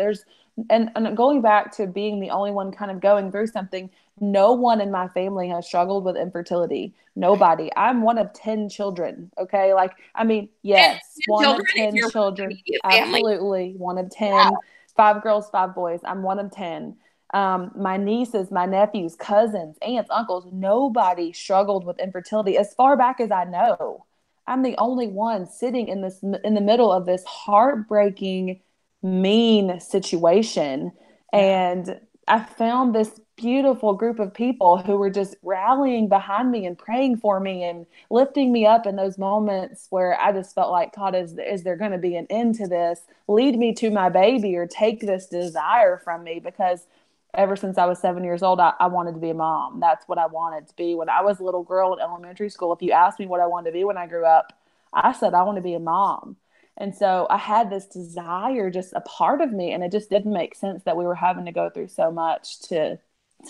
And going back to being the only one kind of going through something, no one in my family has struggled with infertility. Nobody. I'm one of 10 children. Okay. Like, I mean, yes, one of 10 children. Absolutely. One of 10, 5 girls, 5 boys. I'm one of 10. My nieces, my nephews, cousins, aunts, uncles, nobody struggled with infertility as far back as I know. I'm the only one sitting in the middle of this heartbreaking mean situation. Yeah. And I found this beautiful group of people who were just rallying behind me and praying for me and lifting me up in those moments where I just felt like, God, is there going to be an end to this? Lead me to my baby or take this desire from me, because ever since I was 7 years old, I wanted to be a mom. That's what I wanted to be. When I was a little girl in elementary school, if you asked me what I wanted to be when I grew up, I said I want to be a mom. And so I had this desire, just a part of me, and it just didn't make sense that we were having to go through so much to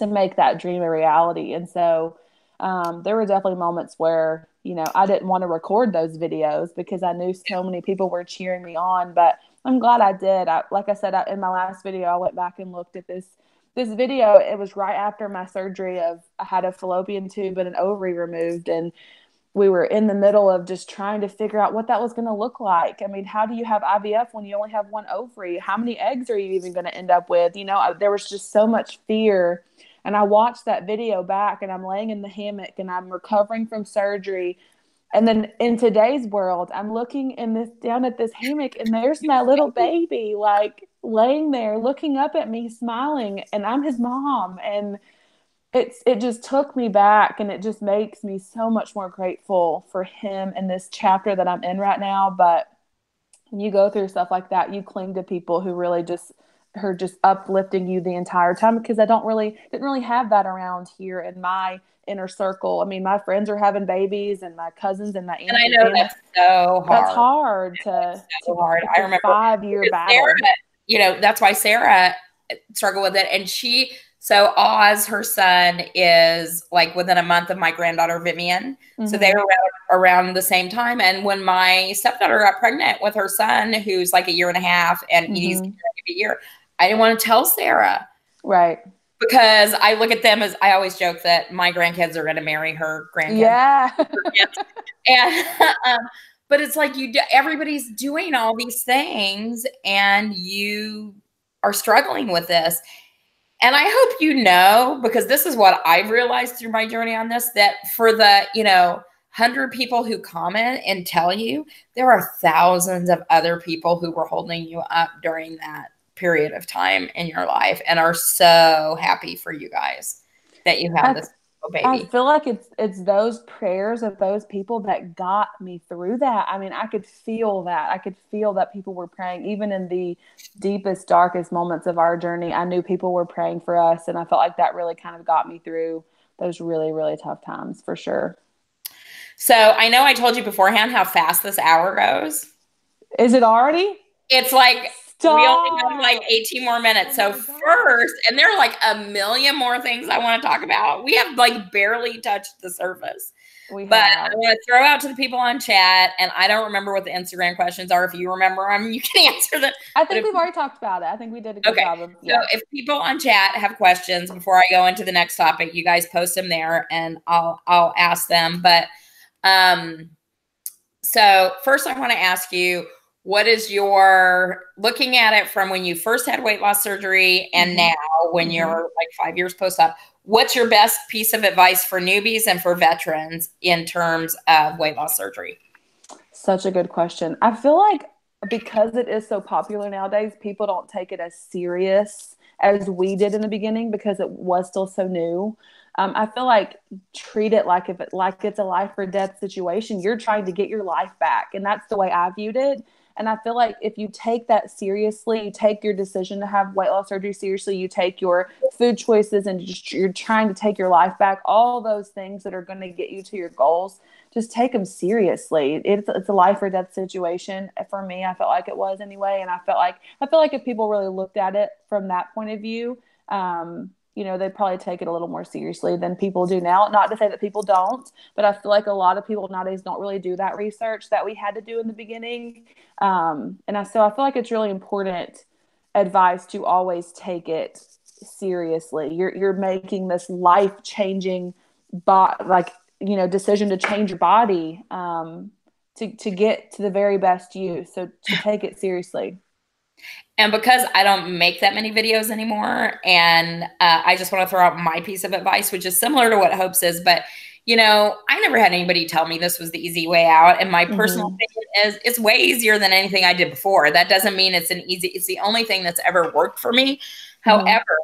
make that dream a reality. And so there were definitely moments where, I didn't want to record those videos because I knew so many people were cheering me on, but I'm glad I did. Like I said, in my last video, I went back and looked at this video. It was right after my surgery I had a fallopian tube and an ovary removed. And we were in the middle of just trying to figure out what that was going to look like. I mean, how do you have IVF when you only have one ovary? How many eggs are you even going to end up with? There was just so much fear. And I watched that video back, and I'm laying in the hammock and I'm recovering from surgery. And then in today's world, I'm looking down at this hammock, and there's my little baby, like laying there looking up at me, smiling, and I'm his mom. And it just took me back, and it just makes me so much more grateful for him in this chapter that I'm in right now. But when you go through stuff like that, you cling to people who really just are just uplifting you the entire time, because I didn't really have that around here in my inner circle. I mean, my friends are having babies, and my cousins and my And aunts I and know family. that's so That's hard. hard So hard. it's I a remember 5-year battle. Sarah, that's why Sarah struggled with it. And so Oz, her son, is like within a month of my granddaughter Vivian. Mm-hmm. So they were around the same time. And when my stepdaughter got pregnant with her son, who's like a year and a half, and mm-hmm. he's a year, I didn't want to tell Sarah. Right. Because I look at them as, I always joke that my grandkids are going to marry her grandkids. Yeah. And, but it's like everybody's doing all these things, and you are struggling with this. And I hope because this is what I've realized through my journey on this, that for the, 100 people who comment and tell you, there are thousands of other people who were holding you up during that period of time in your life and are so happy for you guys that you have this baby. I feel like it's those prayers of those people that got me through that. I mean, I could feel that. I could feel that people were praying, even in the deepest, darkest moments of our journey. I knew people were praying for us, and I felt like that really kind of got me through those really, really tough times, for sure. So I know I told you beforehand how fast this hour goes. Is it already? It's like, Stop. We only have like 18 more minutes. So first, and there are like a million more things I want to talk about. We have like barely touched the surface. I want to throw out to the people on chat, and I don't remember what the Instagram questions are. If you remember them, you can answer them. I think we've already talked about it. I think we did a good job of So if people on chat have questions before I go into the next topic, you guys post them there and I'll ask them. But so first I want to ask you, what is your, looking at it from when you first had weight loss surgery and mm-hmm. now when mm-hmm. you're like 5 years post-op, what's your best piece of advice for newbies and for veterans in terms of weight loss surgery? Such a good question. I feel like because it is so popular nowadays, people don't take it as serious as we did in the beginning because it was still so new. I feel like treat it like it's a life or death situation. You're trying to get your life back. And that's the way I viewed it. And I feel like if you take that seriously, you take your decision to have weight loss surgery seriously, you take your food choices and you're trying to take your life back, all those things that are going to get you to your goals, just take them seriously. It's a life or death situation. For me, I felt like it was anyway. And I feel like if people really looked at it from that point of view, they'd probably take it a little more seriously than people do now. Not to say that people don't, but I feel like a lot of people nowadays don't really do that research that we had to do in the beginning. So I feel like it's really important advice to always take it seriously. You're making this life-changing decision to change your body to get to the very best you. So to take it seriously. And because I don't make that many videos anymore, and I just want to throw out my piece of advice, which is similar to what Hope says, but I never had anybody tell me this was the easy way out. And my personal Mm-hmm. opinion is it's way easier than anything I did before. That doesn't mean it's it's the only thing that's ever worked for me. Mm-hmm. However,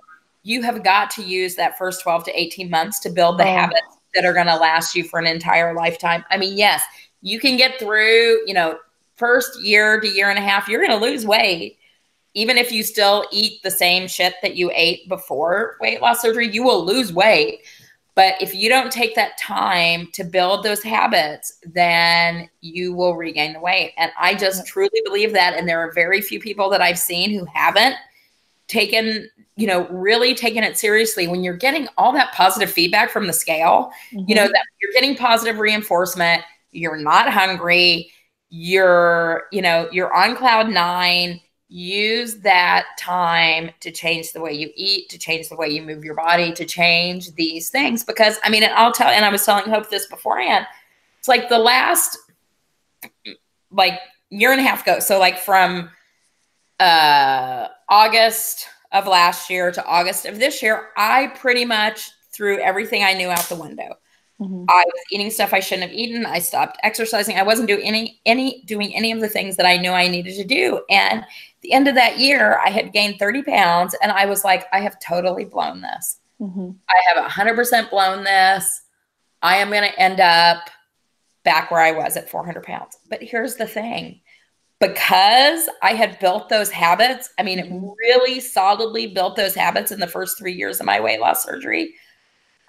you have got to use that first 12 to 18 months to build the Oh, habits that are going to last you for an entire lifetime. I mean, yes, you can get through, first year to year and a half, you're going to lose weight. Even if you still eat the same shit that you ate before weight loss surgery, you will lose weight. But if you don't take that time to build those habits, then you will regain the weight. And I just truly believe that. And there are very few people that I've seen who haven't taken, really taken it seriously. When you're getting all that positive feedback from the scale, mm-hmm. That you're getting positive reinforcement, you're not hungry, you're on cloud nine. Use that time to change the way you eat, to change the way you move your body, to change these things. Because and I was telling Hope this beforehand, it's like the last year and a half ago. So from August of last year to August of this year, I pretty much threw everything I knew out the window. Mm-hmm. I was eating stuff I shouldn't have eaten. I stopped exercising. I wasn't doing any of the things that I knew I needed to do. And at the end of that year, I had gained 30 pounds and I was like, I have totally blown this. Mm-hmm. I have 100% blown this. I am going to end up back where I was at 400 pounds. But here's the thing. Because I had built those habits, really solidly built those habits in the first 3 years of my weight loss surgery,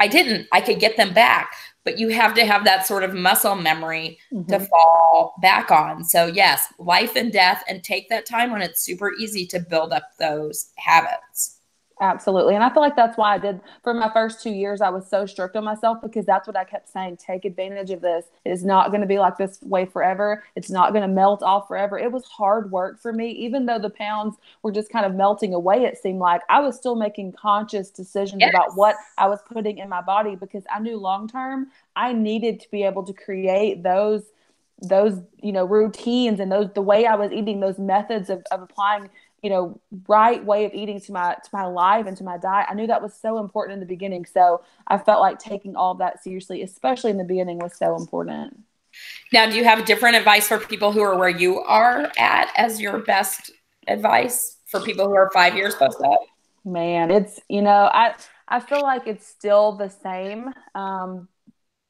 I could get them back, but you have to have that sort of muscle memory to fall back on. So yes, life and death, and take that time when it's super easy to build up those habits. Absolutely. And I feel like that's why I did for my first 2 years, I was so strict on myself because that's what I kept saying. Take advantage of this. It is not going to be like this way forever. It's not going to melt off forever. It was hard work for me, even though the pounds were just kind of melting away. It seemed like I was still making conscious decisions about what I was putting in my body because I knew long-term I needed to be able to create those routines and the way I was eating, those methods of applying right way of eating to my life and to my diet. I knew that was so important in the beginning. So I felt like taking all of that seriously, especially in the beginning, was so important. Now, do you have different advice for people who are where you are at as your best advice for people who are 5 years post-op? Man, it's, I feel like it's still the same.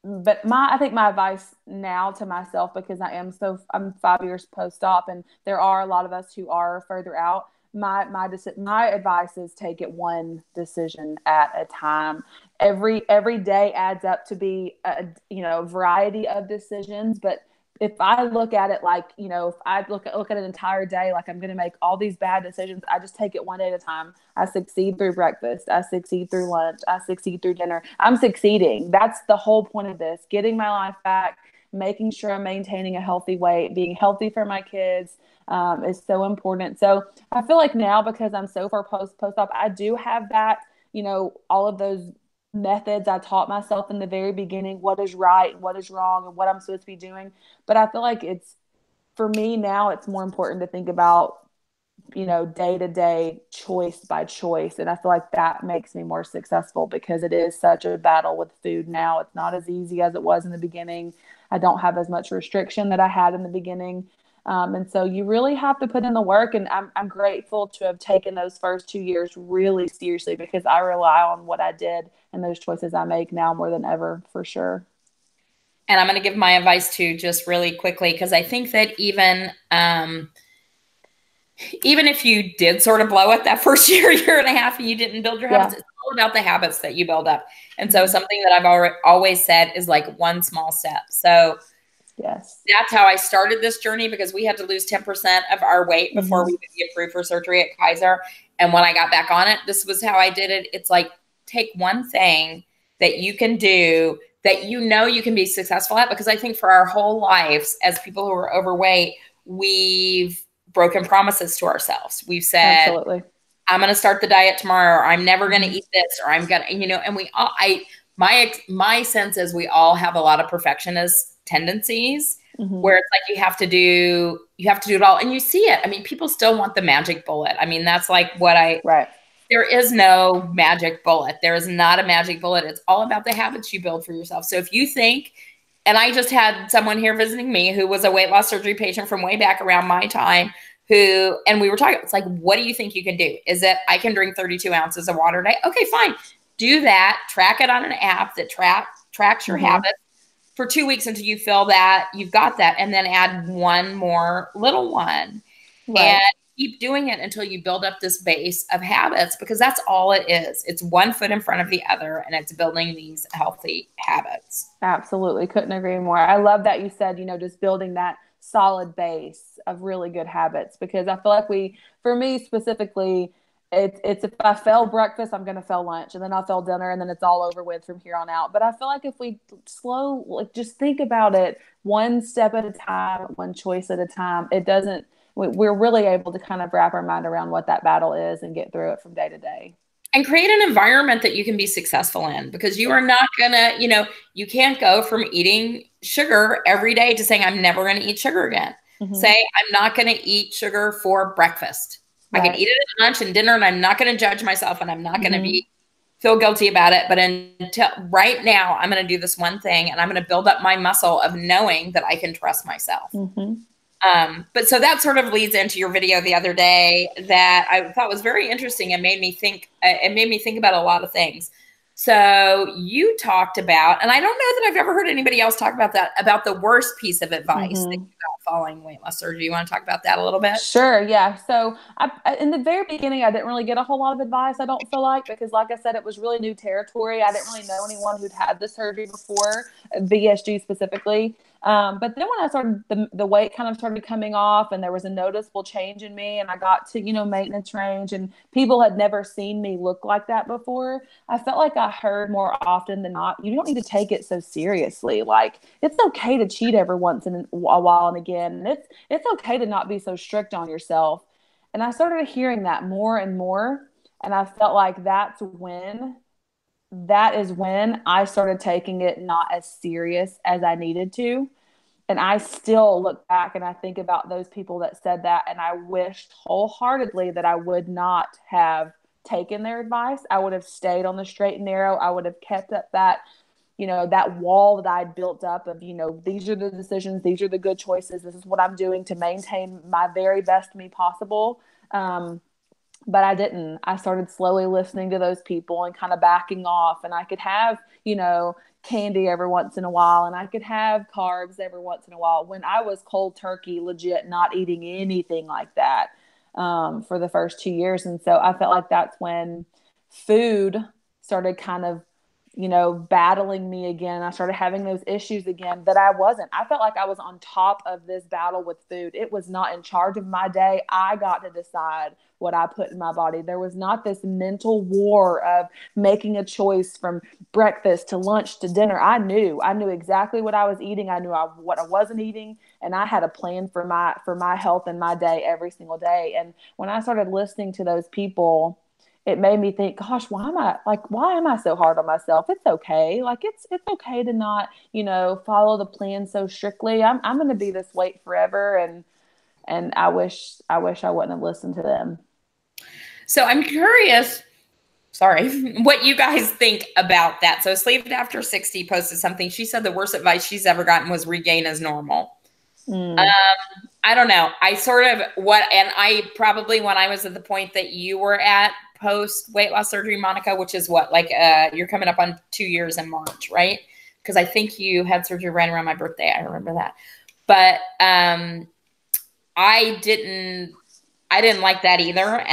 But I think my advice now to myself, because I'm 5 years post-op and there are a lot of us who are further out. My advice is take it one decision at a time. Every day adds up to be a variety of decisions, but if I look at it like, if I look at an entire day, like I'm going to make all these bad decisions, I just take it one day at a time. I succeed through breakfast. I succeed through lunch. I succeed through dinner. I'm succeeding. That's the whole point of this. Getting my life back, making sure I'm maintaining a healthy weight, being healthy for my kids is so important. So I feel like now, because I'm so far post-op, I do have that, all of those methods I taught myself in the very beginning, what is right, what is wrong, and what I'm supposed to be doing. But I feel like for me now, it's more important to think about, day to day, choice by choice. And I feel like that makes me more successful because it is such a battle with food now. It's not as easy as it was in the beginning. I don't have as much restriction that I had in the beginning. And so you really have to put in the work. And I'm grateful to have taken those first 2 years really seriously because I rely on what I did and those choices I make now more than ever, for sure. And I'm going to give my advice too, just really quickly, because I think that even if you did sort of blow it that first year and a half, and you didn't build your habits, it's all about the habits that you build up. And so something that I've always said is like one small step. So yes, that's how I started this journey, because we had to lose 10% of our weight before we could be approved for surgery at Kaiser. And when I got back on it, this was how I did it. It's like, take one thing that you can do that you can be successful at. Because I think for our whole lives as people who are overweight, we've broken promises to ourselves. We've said, absolutely, I'm going to start the diet tomorrow, or I'm never going to eat this, or I'm going to, and we all, my sense is we all have a lot of perfectionist tendencies where it's like, you have to do it all. And you see it. I mean, people still want the magic bullet. I mean, that's like what I there is no magic bullet. There is not a magic bullet. It's all about the habits you build for yourself. So if you think, and I just had someone here visiting me who was a weight loss surgery patient from way back around my time and we were talking, it's like, what do you think you can do? Is it, I can drink 32 ounces of water a day? Okay, fine. Do that. Track it on an app that tracks your habits for 2 weeks until you feel that you've got that, and then add one more little one. Right. And keep doing it until you build up this base of habits, because that's all it is. It's one foot in front of the other, and it's building these healthy habits. Absolutely. Couldn't agree more. I love that you said, just building that solid base of really good habits, because I feel like for me specifically, it's if I fail breakfast, I'm going to fail lunch, and then I'll fail dinner, and then it's all over with from here on out. But I feel like if we just think about it one step at a time, one choice at a time, we're really able to kind of wrap our mind around what that battle is and get through it from day to day. And create an environment that you can be successful in, because you are not going to, you can't go from eating sugar every day to saying, I'm never going to eat sugar again. Say, I'm not going to eat sugar for breakfast. Right. I can eat it at lunch and dinner, and I'm not going to judge myself, and I'm not going to feel guilty about it. But until right now, I'm going to do this one thing, and I'm going to build up my muscle of knowing that I can trust myself. But so that sort of leads into your video the other day that I thought was very interesting and made me think about a lot of things. So you talked about, and I don't know that I've ever heard anybody else talk about that, about the worst piece of advice that you got following weight loss surgery. You want to talk about that a little bit? Sure. Yeah. So in the very beginning, I didn't really get a whole lot of advice, I don't feel like, because like I said, it was really new territory. I didn't really know anyone who'd had the surgery before, VSG specifically. But then when I started, the weight kind of started coming off, and there was a noticeable change in me, and I got to, maintenance range, and people had never seen me look like that before. I felt like I heard more often than not, you don't need to take it so seriously. Like, it's okay to cheat every once in a while and again. And it's okay to not be so strict on yourself. And I started hearing that more and more. And I felt like that is when I started taking it not as serious as I needed to. And I still look back and I think about those people that said that, and I wished wholeheartedly that I would not have taken their advice. I would have stayed on the straight and narrow. I would have kept up that, that wall that I'd built up of, these are the decisions, these are the good choices, this is what I'm doing to maintain my very best me possible. But I didn't. I started slowly listening to those people and kind of backing off. And I could have, candy every once in a while, and I could have carbs every once in a while, when I was cold turkey, legit not eating anything like that for the first 2 years. And so I felt like that's when food started kind of, battling me again. I started having those issues again that I wasn't. I felt like I was on top of this battle with food. It was not in charge of my day. I got to decide what I put in my body. There was not this mental war of making a choice from breakfast to lunch to dinner. I knew exactly what I was eating. I knew what I wasn't eating, and I had a plan for my health and my day every single day. And when I started listening to those people, it made me think, gosh, why am I so hard on myself? It's okay. Like, it's okay to not, follow the plan so strictly. I'm going to be this weight forever. And I wish I wouldn't have listened to them. So I'm curious, what you guys think about that. So Sleeved After 60 posted something. She said the worst advice she's ever gotten was regain as normal. I don't know. I probably, when I was at the point that you were at post weight loss surgery, Monica, which is what, like, you're coming up on 2 years in March, right? Because I think you had surgery right around my birthday. I remember that. But I didn't like that either.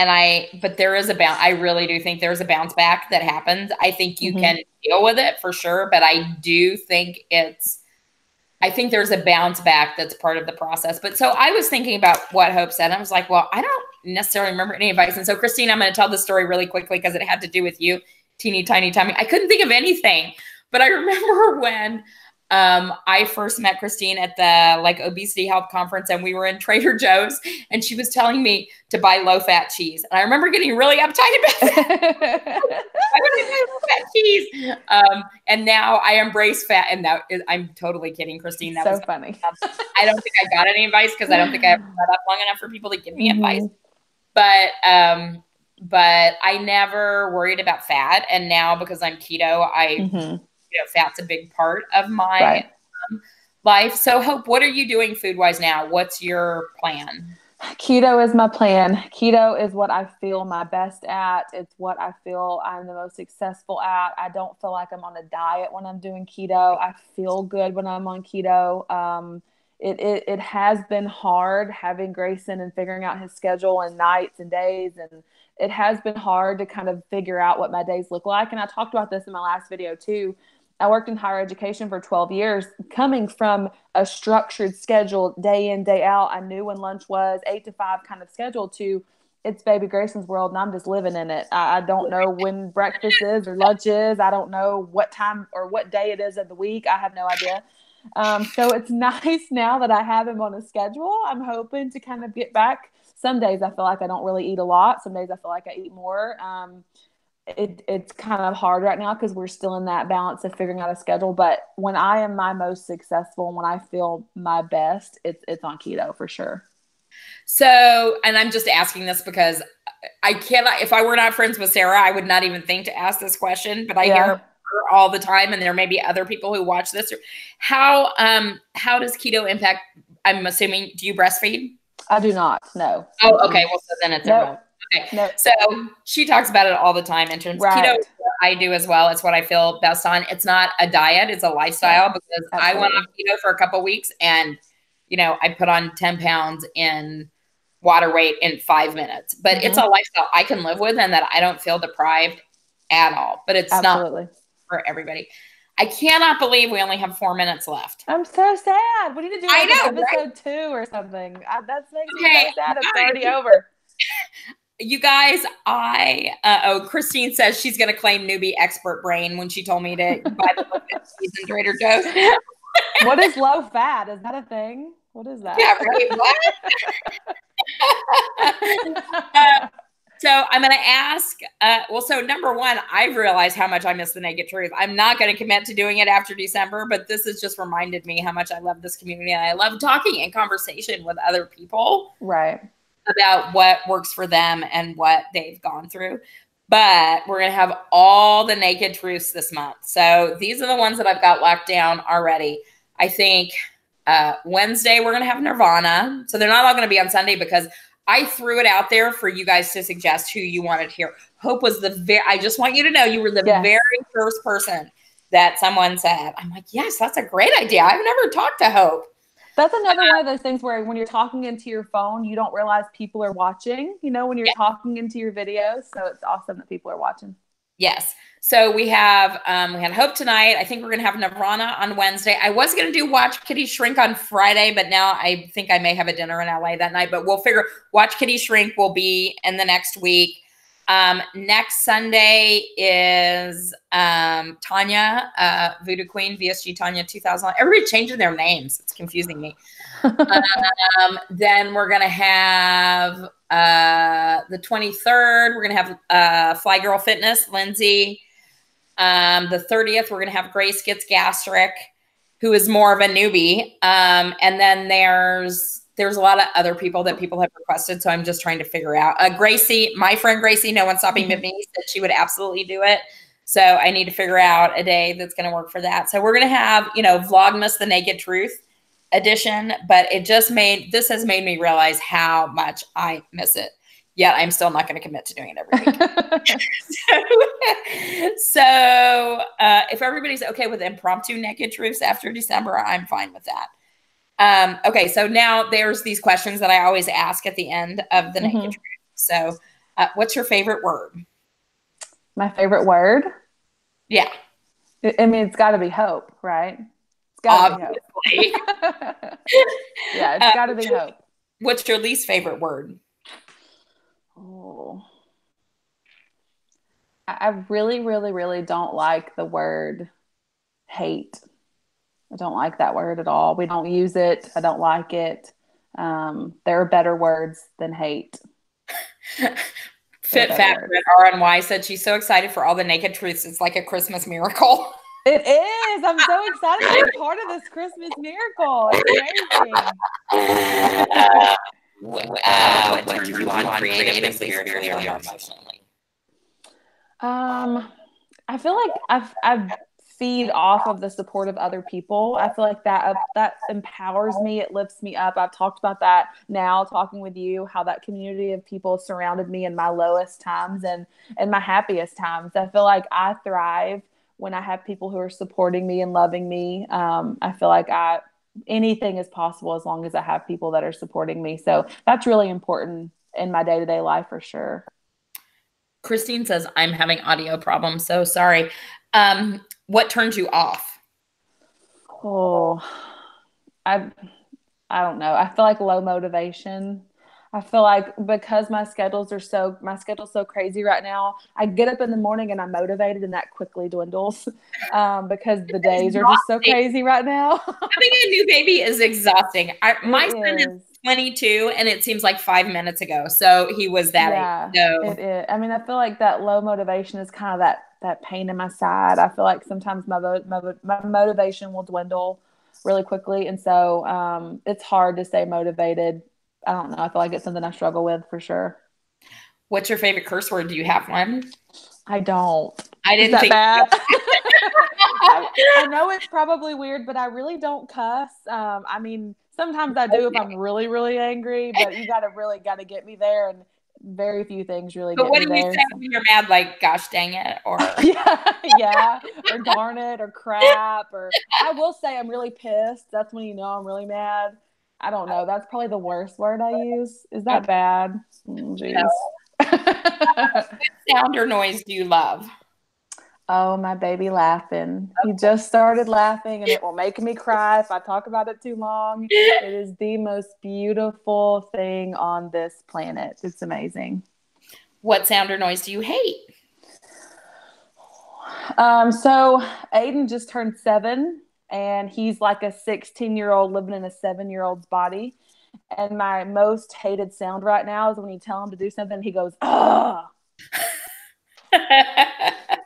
But there is I really do think there's a bounce back that happens. I think you can deal with it for sure, but I do think there's a bounce back that's part of the process. But so I was thinking about what Hope said. I was like, well, I don't necessarily remember any advice. And so, Christine, I'm going to tell the story really quickly because it had to do with you, teeny tiny tummy. I couldn't think of anything, but I remember when I first met Christine at the obesity health conference, and we were in Trader Joe's, and she was telling me to buy low fat cheese. And I remember getting really uptight about that. I want to buy low fat cheese. And now I embrace fat. And I'm totally kidding, Christine. That was funny. I don't think I got any advice because I don't think I ever got up long enough for people to give me advice. But but I never worried about fat. And now because I'm keto, fat's a big part of my life. So Hope, what are you doing food-wise now? What's your plan? Keto is my plan. Keto is what I feel my best at. It's what I feel I'm the most successful at. I don't feel like I'm on a diet when I'm doing keto. I feel good when I'm on keto. It has been hard having Grayson and figuring out his schedule and nights and days, and it has been hard to kind of figure out what my days look like. And I talked about this in my last video too. I worked in higher education for 12 years, coming from a structured schedule day in, day out. I knew when lunch was 8 to 5 kind of schedule to it's baby Grayson's world, and I'm just living in it. I don't know when breakfast is or lunch is. I don't know what time or what day it is of the week. I have no idea. So it's nice now that I have him on a schedule. I'm hoping to kind of get back. Some days I feel like I don't really eat a lot. Some days I feel like I eat more. It's kind of hard right now because we're still in that balance of figuring out a schedule. But when I am my most successful and when I feel my best, it's on keto for sure. So, and I'm just asking this because I cannot, if I were not friends with Sarah, I would not even think to ask this question, but I hear her all the time, and there may be other people who watch this. How does keto impact, I'm assuming, do you breastfeed? I do not, no. Oh, okay. Well, so then it's irrelevant. Okay. Nope. So she talks about it all the time in terms of keto. I do as well. It's what I feel best on. It's not a diet. It's a lifestyle because I went on keto for a couple of weeks and, I put on 10 pounds in water weight in 5 minutes, but it's a lifestyle I can live with and that I don't feel deprived at all, but it's not for everybody. I cannot believe we only have 4 minutes left. I'm so sad. We need to do episode 2 or something. That's making me so sad. It's already over. You guys, Christine says she's going to claim newbie expert brain when she told me to buy the book at seasoned Trader Joe's. What is low fat? Is that a thing? What is that? Yeah, right. What? So I'm going to ask, so number one, I've realized how much I miss the naked truth. I'm not going to commit to doing it after December, but this has just reminded me how much I love this community. And I love talking and conversation with other people. Right. About what works for them and what they've gone through. But we're going to have all the naked truths this month. So these are the ones that I've got locked down already. I think Wednesday, we're going to have Nirvana. So they're not all going to be on Sunday because I threw it out there for you guys to suggest who you wanted to hear. Hope was I just want you to know you were the very first person that someone said. I'm like, yes, that's a great idea. I've never talked to Hope. That's another one of those things where when you're talking into your phone, you don't realize people are watching, when you're talking into your videos. So it's awesome that people are watching. Yes. So we had Hope tonight. I think we're going to have Nirvana on Wednesday. I was going to do Watch Kitty Shrink on Friday, but now I think I may have a dinner in LA that night, but we'll figure Watch Kitty Shrink will be in the next week. Next Sunday is Tanya, Voodoo Queen, VSG Tanya 2000. Everybody changing their names. It's confusing me. Then we're going to have the 23rd. We're going to have Fly Girl Fitness, Lindsay. The 30th, we're going to have Grace Gets Gastric, who is more of a newbie. And then there's a lot of other people that people have requested. So I'm just trying to figure out. Gracie, my friend Gracie, No One Stopping Me, said she would absolutely do it. So I need to figure out a day that's going to work for that. So we're going to have, Vlogmas, the Naked Truth edition, but this has made me realize how much I miss it. Yet I'm still not going to commit to doing it every week. So if everybody's okay with impromptu Naked Truths after December, I'm fine with that. Okay, so now there's these questions that I always ask at the end of the Naked Truth. So what's your favorite word? My favorite word? Yeah. I mean, it's got to be hope, right? It's got to be hope. Yeah, it's got to be hope. What's your least favorite word? Oh, I really, really, really don't like the word hate. I don't like that word at all. We don't use it. I don't like it. There are better words than hate. Fit Fat RNY said she's so excited for all the Naked Truths. It's like a Christmas miracle. It is. I'm so excited to be part of this Christmas miracle. It's amazing. What turns you on creatively, spiritually, or emotionally? Um, I feel like I feed off of the support of other people. I feel like that empowers me. It lifts me up. I've talked about that now, talking with you, how that community of people surrounded me in my lowest times and my happiest times. I feel like I thrive when I have people who are supporting me and loving me. I feel like anything is possible as long as I have people that are supporting me. So that's really important in my day to day life for sure. Christine says, I'm having audio problems. So sorry. What turns you off? Oh, I I don't know. I feel like low motivation. I feel like because my schedule's so crazy right now. I get up in the morning and I'm motivated, and that quickly dwindles because the days are just so crazy right now. Having a new baby is exhausting. My son is Is. 22, and it seems like 5 minutes ago. So he was that age. Yeah, So it is. I mean, I feel like that low motivation is kind of that pain in my side. I feel like sometimes my motivation will dwindle really quickly, and so it's hard to stay motivated. I don't know. I feel like it's something I struggle with for sure. what's your favorite curse word? Do you have one? I don't. I Is didn't that think bad? so. I know it's probably weird, but I really don't cuss. I mean, sometimes I do if I'm really, really angry, but you gotta get me there, and very few things really But get what me do you there. say So. when you're mad? Like, gosh dang it, or Yeah, yeah, or darn it, or crap, or I will say I'm really pissed. That's when you know I'm really mad. I don't know. That's probably the worst word I use. Is okay, that bad? no. Jeez. Sound or noise do you love? Oh, my baby laughing. He just started laughing, and it will make me cry if I talk about it too long. It is the most beautiful thing on this planet. It's amazing. What sound or noise do you hate? So Aiden just turned 7, and he's like a 16-year-old living in a 7-year-old's body. And my most hated sound right now is when you tell him to do something, he goes, "Ugh."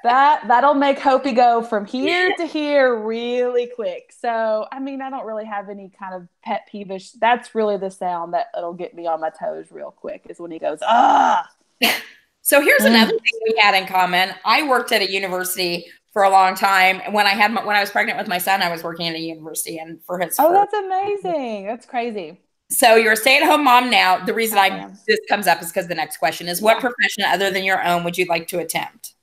That'll make Hopi go from here to here really quick. So, I mean, I don't really have any kind of pet peevish. That's really the sound that it'll get me on my toes real quick is when he goes, "Ah." So here's another Mm. thing we had in common. I worked at a university for a long time. And when I was pregnant with my son, I was working at a university and for his Oh, first. that's amazing. That's crazy. So you're a stay-at-home mom now. The reason I am. this comes up is because the next question is, what Yeah. profession other than your own would you like to attempt?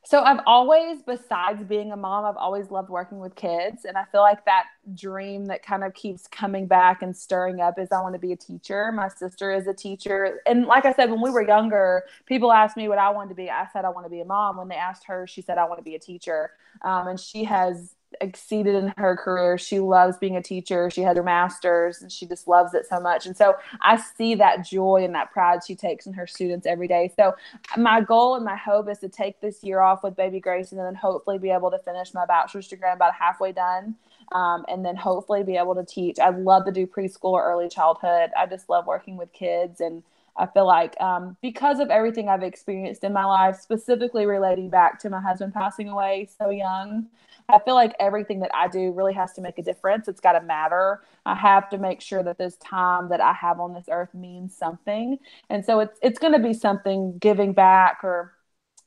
So I've always, besides being a mom, I've always loved working with kids. And I feel like that dream that kind of keeps coming back and stirring up is I want to be a teacher. My sister is a teacher. And like I said, when we were younger, people asked me what I wanted to be. I said I want to be a mom. When they asked her, she said I want to be a teacher. And she has exceeded in her career. She loves being a teacher. She had her master's and she just loves it so much. And so I see that joy and that pride she takes in her students every day. So my goal and my hope is to take this year off with baby Grayson and then hopefully be able to finish my bachelor's degree. I'm about halfway done. And then hopefully be able to teach. I'd love to do preschool or early childhood. I just love working with kids. And I feel like because of everything I've experienced in my life, specifically relating back to my husband passing away so young, I feel like everything that I do really has to make a difference. It's got to matter. I have to make sure that this time that I have on this earth means something. And so it's going to be something giving back, or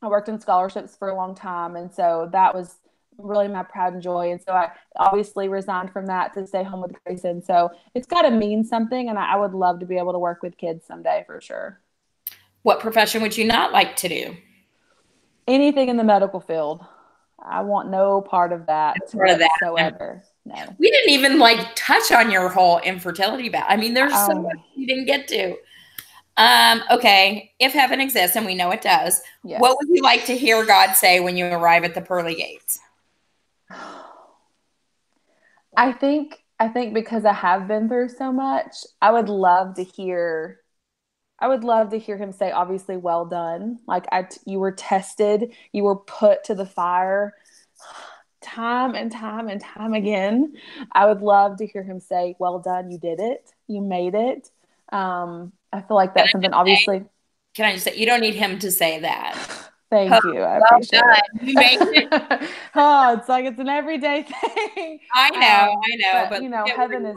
I worked in scholarships for a long time. And so that was really my pride and joy. And so I obviously resigned from that to stay home with Grayson. So it's got to mean something. And I would love to be able to work with kids someday for sure. What profession would you not like to do? Anything in the medical field. I want no part of that Part of that. whatsoever. No. We didn't even like touch on your whole infertility battle. I mean, there's so much we didn't get to. Okay, if heaven exists, and we know it does, Yes. What would you like to hear God say when you arrive at the pearly gates? I think because I have been through so much, I would love to hear him say, obviously, well done. Like you were tested, you were put to the fire time and time and time again. I would love to hear him say, well done, you did it, you made it. I feel like that's something obviously. Can I just say, you don't need him to say that. Thank you. I appreciate it. You made it. Oh, it's like it's an everyday thing. I know, But you know, heaven is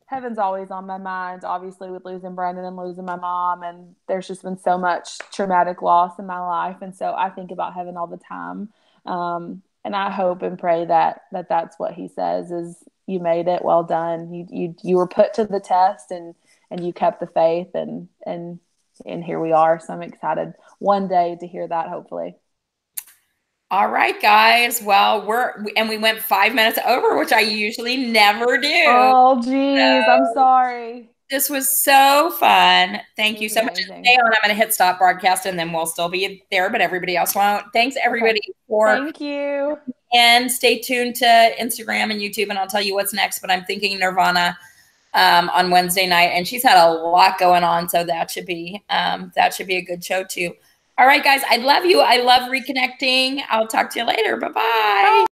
heaven's always on my mind, obviously, with losing Brandon and losing my mom. And there's just been so much traumatic loss in my life. And so I think about heaven all the time. And I hope and pray that that's what he says is, you made it, well done. You were put to the test, and you kept the faith, and here we are. So I'm excited one day to hear that, hopefully. All right, guys. Well, we went 5 minutes over, which I usually never do. Oh, geez. I'm So sorry. this was so fun. Thank It you was so much. amazing. Stay on. I'm going to hit stop broadcast, and then we'll still be there, but everybody else won't. Thanks, Okay. everybody, for Thank you. and stay tuned to Instagram and YouTube, and I'll tell you what's next. But I'm thinking Nirvana on Wednesday night, and she's had a lot going on, so that should be a good show too. All right, guys, I love you. I love reconnecting. I'll talk to you later. Bye-bye.